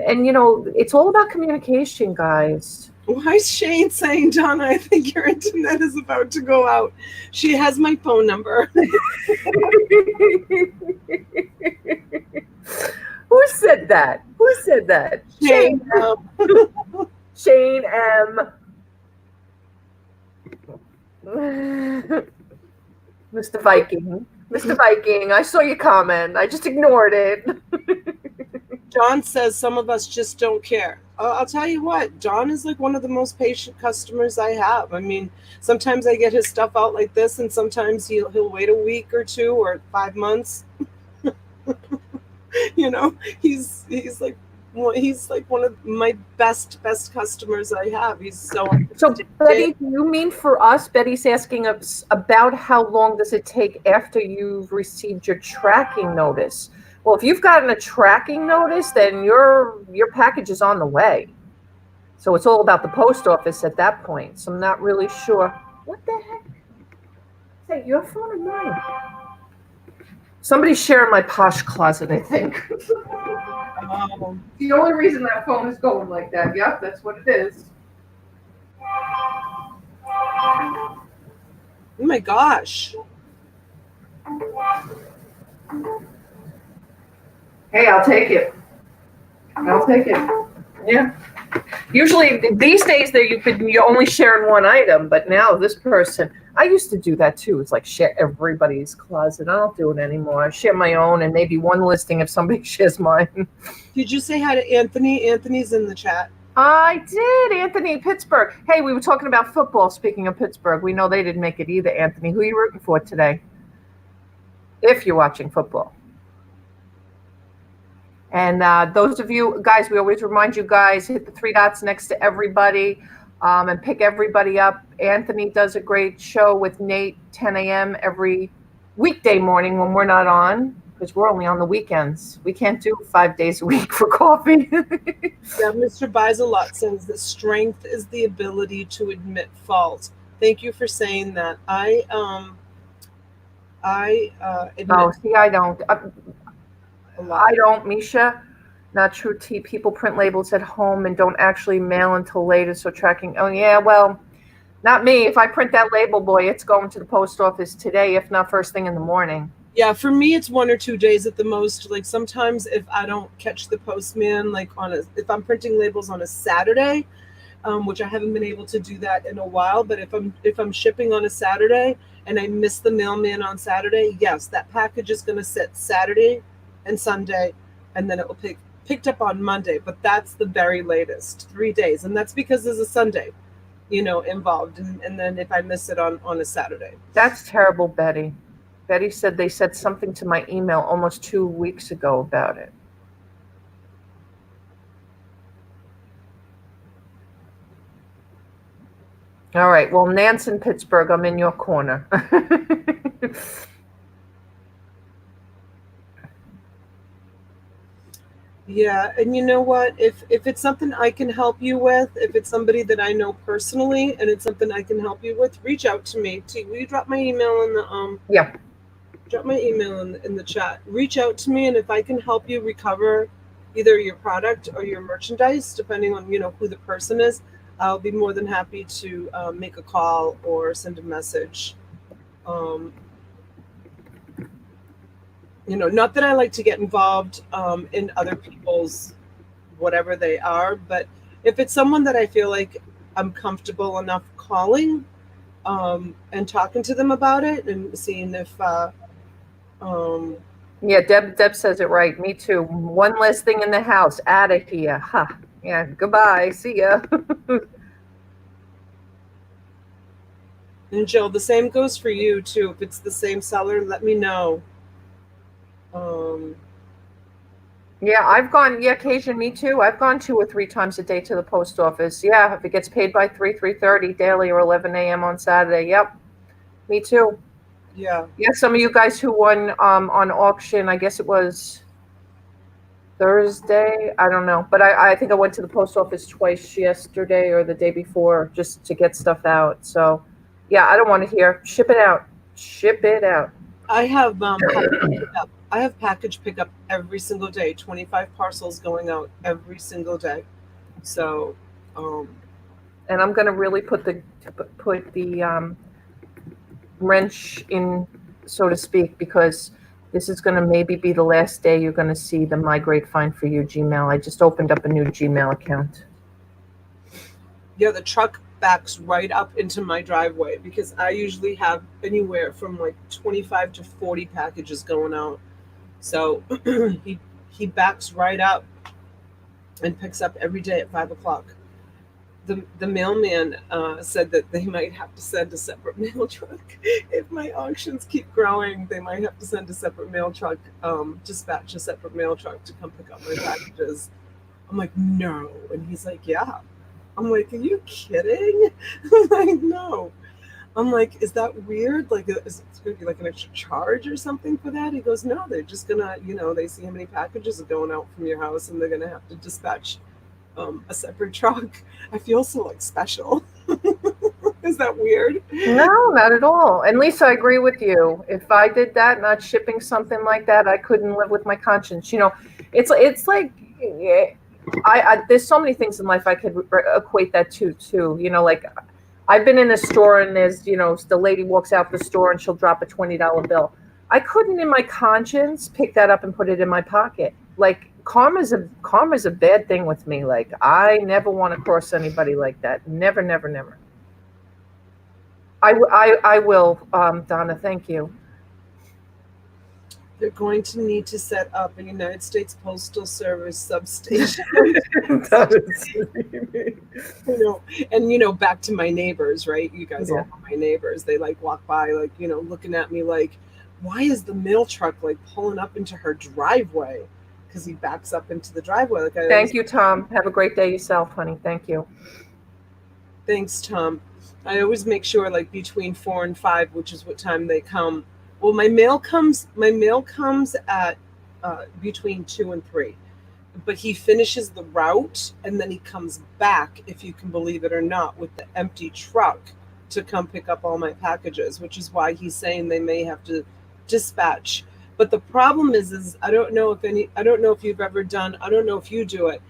it's all about communication, guys. Why is Shane saying, Donna, I think your internet is about to go out? She has my phone number. Who said that? Shane. Shane M. Mr. Viking. I saw your comment. I just ignored it. John says some of us just don't care. I'll tell you what, John is like one of the most patient customers I have. I mean, sometimes I get his stuff out like this, and sometimes he'll wait a week or 2 or 5 months. He's like one of my best customers I have. He's so Betty, do you mean for us? Betty's asking us about how long does it take after you've received your tracking notice? Well, if you've gotten a tracking notice, then your package is on the way. So it's all about the post office at that point. So I'm not really sure. What the heck? Is that your phone or mine? Somebody's sharing my posh closet, I think. The only reason that phone is going like that. Yep, that's what it is. Oh my gosh. Hey, I'll take it. Yeah. Usually these days you're only sharing one item, but now this person, I used to do that too. It's like share everybody's closet. I don't do it anymore. I share my own and maybe one listing if somebody shares mine. Did you say hi to Anthony? Anthony's in the chat. I did, Anthony, Pittsburgh. Hey, we were talking about football. Speaking of Pittsburgh, we know they didn't make it either. Anthony, who are you rooting for today? If you're watching football. And those of you guys, we always remind you guys, hit the 3 dots next to everybody and pick everybody up. Anthony does a great show with Nate, 10 a.m. every weekday morning when we're not on, because we're only on the weekends. We can't do 5 days a week for coffee. Yeah, Mr. Buys-A-Lot says that strength is the ability to admit fault. Thank you for saying that. I admit. Oh, see, I don't. I don't, Misha. Not true, T. People print labels at home and don't actually mail until later, so tracking. Oh, yeah, well, not me. If I print that label, boy, it's going to the post office today, if not first thing in the morning. Yeah, for me, it's 1 or 2 days at the most. Like sometimes if I don't catch the postman, like if I'm printing labels on a Saturday, which I haven't been able to do that in a while, but if I'm shipping on a Saturday and I miss the mailman on Saturday, yes, that package is going to sit Saturday and Sunday, and then it will picked up on Monday. But that's the very latest, 3 days, and that's because there's a Sunday, involved, and then if I miss it on a Saturday. That's terrible, Betty. Betty said they said something to my email almost 2 weeks ago about it. All right. Well, Nance in Pittsburgh, I'm in your corner. Yeah, and you know what? If it's something I can help you with, if it's somebody that I know personally and it's something I can help you with, reach out to me. T, will you drop my email in the Yeah. drop my email in the chat. Reach out to me, and if I can help you recover either your product or your merchandise, depending on who the person is, I'll be more than happy to make a call or send a message. Um, not that I like to get involved in other people's whatever they are, but if it's someone that I feel like I'm comfortable enough calling and talking to them about it and seeing if um, Yeah, Deb says it right. Me too. One less thing in the house. Out of here. Ha. Huh. Yeah. Goodbye. See ya. and Jill, the same goes for you too. If it's the same seller, let me know. Um, Yeah, I've gone. Yeah, occasion. Me too. I've gone 2 or 3 times a day to the post office. Yeah, if it gets paid by 3:30 daily or 11 a.m. on Saturday. Yep. Me too. yeah. Yeah, some of you guys who won on auction. I guess it was Thursday. I don't know, but I think I went to the post office twice yesterday or the day before just to get stuff out. So, yeah, I don't want to hear. Ship it out. Ship it out. I have package pickup. I have package pickup every single day. 25 parcels going out every single day. So, um, And I'm going to really put the wrench in, so to speak, because this is going to maybe be the last day you're going to see the migrate find for you Gmail. I just opened up a new Gmail account. yeah, the truck backs right up into my driveway because I usually have anywhere from like 25 to 40 packages going out. So he backs right up and picks up every day at 5 o'clock. The mailman said that they might have to send a separate mail truck if my auctions keep growing. They might have to send a separate mail truck, dispatch a separate mail truck to come pick up my packages. I'm like, no, and he's like, yeah. I'm like, are you kidding? I'm like, no. I'm like, is that weird? Like, is it going to be like an extra charge or something for that? He goes, no, they're just gonna, they see how many packages are going out from your house, and they're gonna have to dispatch a separate truck. I feel so like special. Is that weird? No, not at all. And Lisa, I agree with you. If I did that, not shipping something like that, I couldn't live with my conscience. It's like I there's so many things in life I could equate that to too. Like I've been in a store and there's the lady walks out the store and she'll drop a $20 bill. I couldn't, in my conscience, pick that up and put it in my pocket. Like karma's a bad thing with me. Like I never want to cross anybody like that. Never, never, never. I will, Donna. Thank you. They're going to need to set up a United States Postal Service substation. And back to my neighbors, right? You guys all know my neighbors. They like walk by, like, looking at me like, why is the mail truck like pulling up into her driveway? Because he backs up into the driveway. Like, thank you, Tom. Have a great day yourself, honey. Thank you. Thanks, Tom. I always make sure like between 4 and 5, which is what time they come. Well, my mail comes at between 2 and 3, but he finishes the route and then he comes back, if you can believe it or not, with the empty truck to come pick up all my packages, which is why he's saying they may have to dispatch. But the problem is I don't know if you've ever done, I don't know if you do it.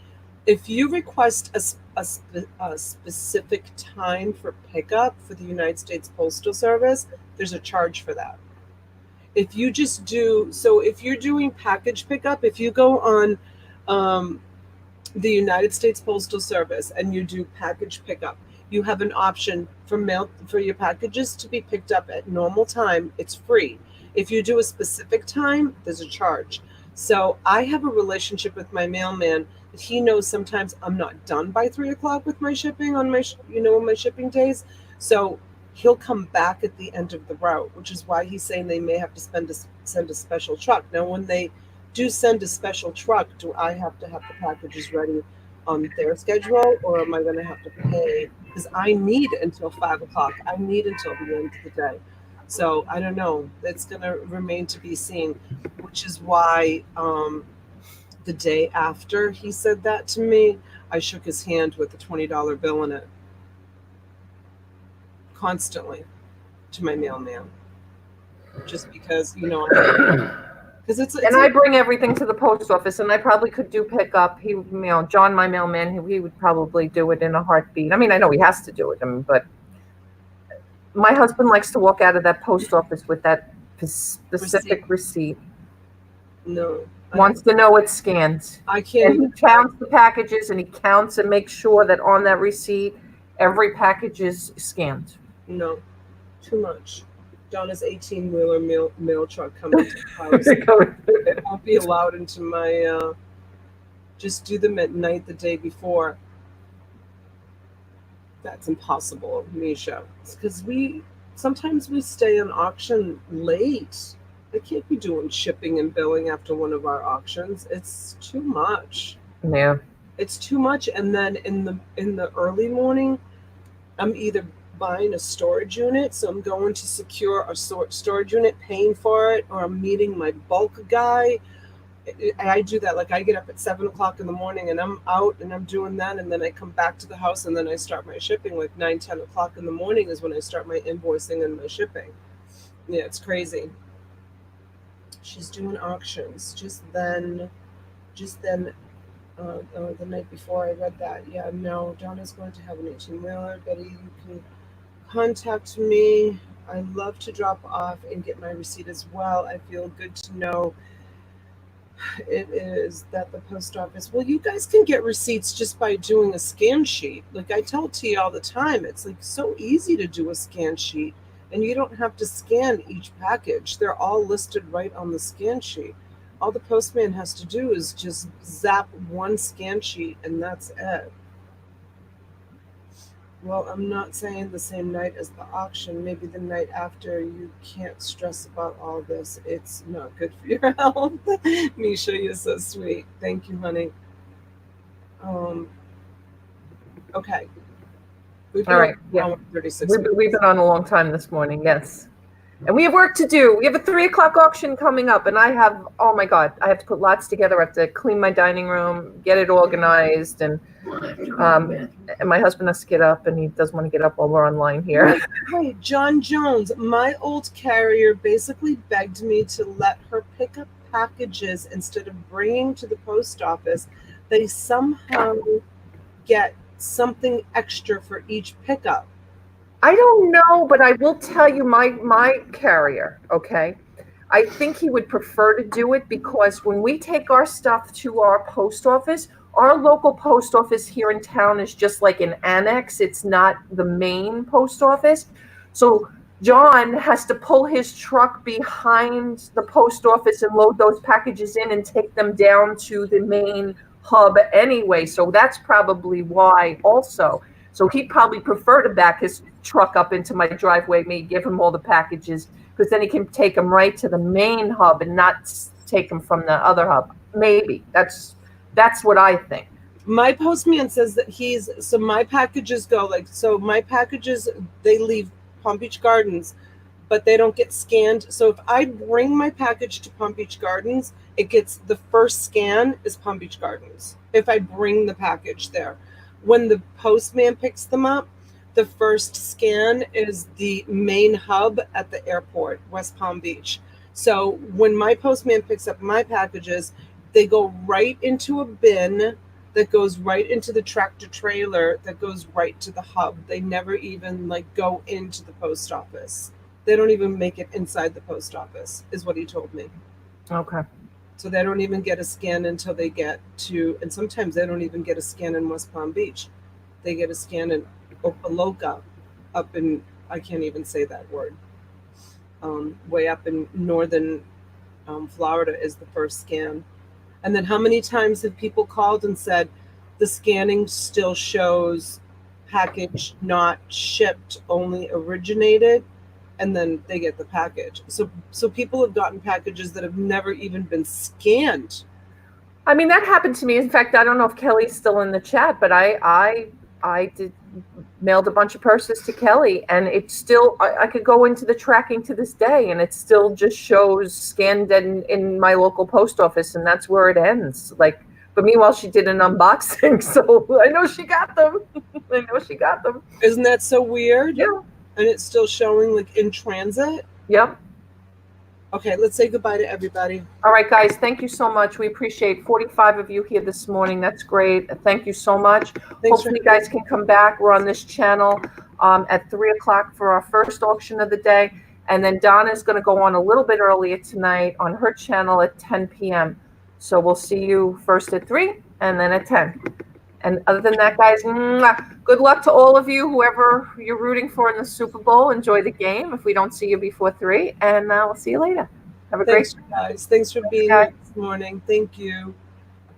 If you request a specific time for pickup for the United States Postal Service, there's a charge for that. If you just if you're doing package pickup, if you go on the United States Postal Service and you do package pickup, you have an option for your packages to be picked up at normal time. It's free. If you do a specific time, there's a charge. So I have a relationship with my mailman that he knows sometimes I'm not done by 3 o'clock with my shipping on my my shipping days. So he'll come back at the end of the route, which is why he's saying they may have to send a special truck. Now, when they do send a special truck, do I have to have the packages ready on their schedule, or am I going to have to pay? Because I need until 5 o'clock. I need until the end of the day. So I don't know. That's going to remain to be seen, which is why the day after he said that to me, I shook his hand with a $20 bill in it constantly to my mailman, just because, because it's And I bring everything to the post office, and I probably could do pickup. He, John, my mailman, he would probably do it in a heartbeat. I mean, I know he has to do it, but my husband likes to walk out of that post office with that specific receipt. No. Wants to know it's scanned. I can't. And he counts the packages, and he counts and makes sure that on that receipt, every package is scanned. No, too much. Donna's 18-wheeler mail truck coming to the house. Won't be allowed into my, just do them at night the day before. That's impossible, Misha. Because sometimes we stay on auction late. I can't be doing shipping and billing after one of our auctions. It's too much. Yeah. It's too much. And then in the early morning, I'm either buying a storage unit, so I'm going to secure a storage unit, paying for it, or I'm meeting my bulk guy. I do that. Like, I get up at 7 o'clock in the morning and I'm out and I'm doing that, and then I come back to the house and then I start my shipping. Like 9-10 o'clock in the morning is when I start my invoicing and my shipping. Yeah, it's crazy. She's doing auctions. Just then the night before I read that. Yeah, no, Donna's going to have an 18-wheeler. Betty, you can contact me. I love to drop off and get my receipt as well. I feel good to know it is that the post office. Well, you guys can get receipts just by doing a scan sheet. Like I tell T all the time, it's like so easy to do a scan sheet, and you don't have to scan each package. They're all listed right on the scan sheet. All the postman has to do is just zap one scan sheet, and that's it. Well, I'm not saying the same night as the auction. Maybe the night after. You can't stress about all this. It's not good for your health. Misha, you're so sweet. Thank you, honey. Okay. We've been All right. on Yeah. 36 We've been on a long time this morning. Yes. And we have work to do. We have a 3 o'clock auction coming up, and I have, oh my God, I have to put lots together. I have to clean my dining room, get it organized, and my husband has to get up, and he doesn't want to get up while we're online here. Hey, John Jones, my old carrier basically begged me to let her pick up packages instead of bringing to the post office. They somehow get something extra for each pickup. I don't know, but I will tell you my carrier, okay? I think he would prefer to do it because when we take our stuff to our post office, our local post office here in town is just like an annex. It's not the main post office. So John has to pull his truck behind the post office and load those packages in and take them down to the main hub anyway. So that's probably why also. So he'd probably prefer to back his truck up into my driveway, me give him all the packages, because then he can take them right to the main hub and not take them from the other hub. Maybe that's what I think. My postman says that so my packages go my packages, they leave Palm Beach Gardens, but they don't get scanned. So if I bring my package to Palm Beach Gardens, it gets the first scan is Palm Beach Gardens. If I bring the package there. When the postman picks them up, the first scan is the main hub at the airport, West Palm Beach. So when my postman picks up my packages, they go right into a bin that goes right into the tractor trailer that goes right to the hub. They never even go into the post office. They don't even make it inside the post office, is what he told me. Okay. So they don't even get a scan until they get to, and sometimes they don't even get a scan in West Palm Beach. They get a scan in Opaloka, up in, I can't even say that word, way up in northern Florida is the first scan. And then how many times have people called and said the scanning still shows package not shipped, only originated? And then they get the package. So people have gotten packages that have never even been scanned. I mean, that happened to me. In fact, I don't know if Kelly's still in the chat, but I did mailed a bunch of purses to Kelly, and it's still, I could go into the tracking to this day, and it still just shows scanned in my local post office, and that's where it ends. Like, but meanwhile, she did an unboxing, so I know she got them. I know she got them. Isn't that so weird? Yeah. And it's still showing like in transit. Yep. Okay, let's say goodbye to everybody. All right, guys, thank you so much. We appreciate 45 of you here this morning. That's great. Thank you so much. Hopefully you guys can come back. We're on this channel at 3 o'clock for our first auction of the day. And then Donna is going to go on a little bit earlier tonight on her channel at 10 p.m. So we'll see you first at 3 and then at 10. And other than that, guys, good luck to all of you, whoever you're rooting for in the Super Bowl. Enjoy the game if we don't see you before 3. And we'll see you later. Have a Thanks, great guys. Thanks for being here this morning. Thank you.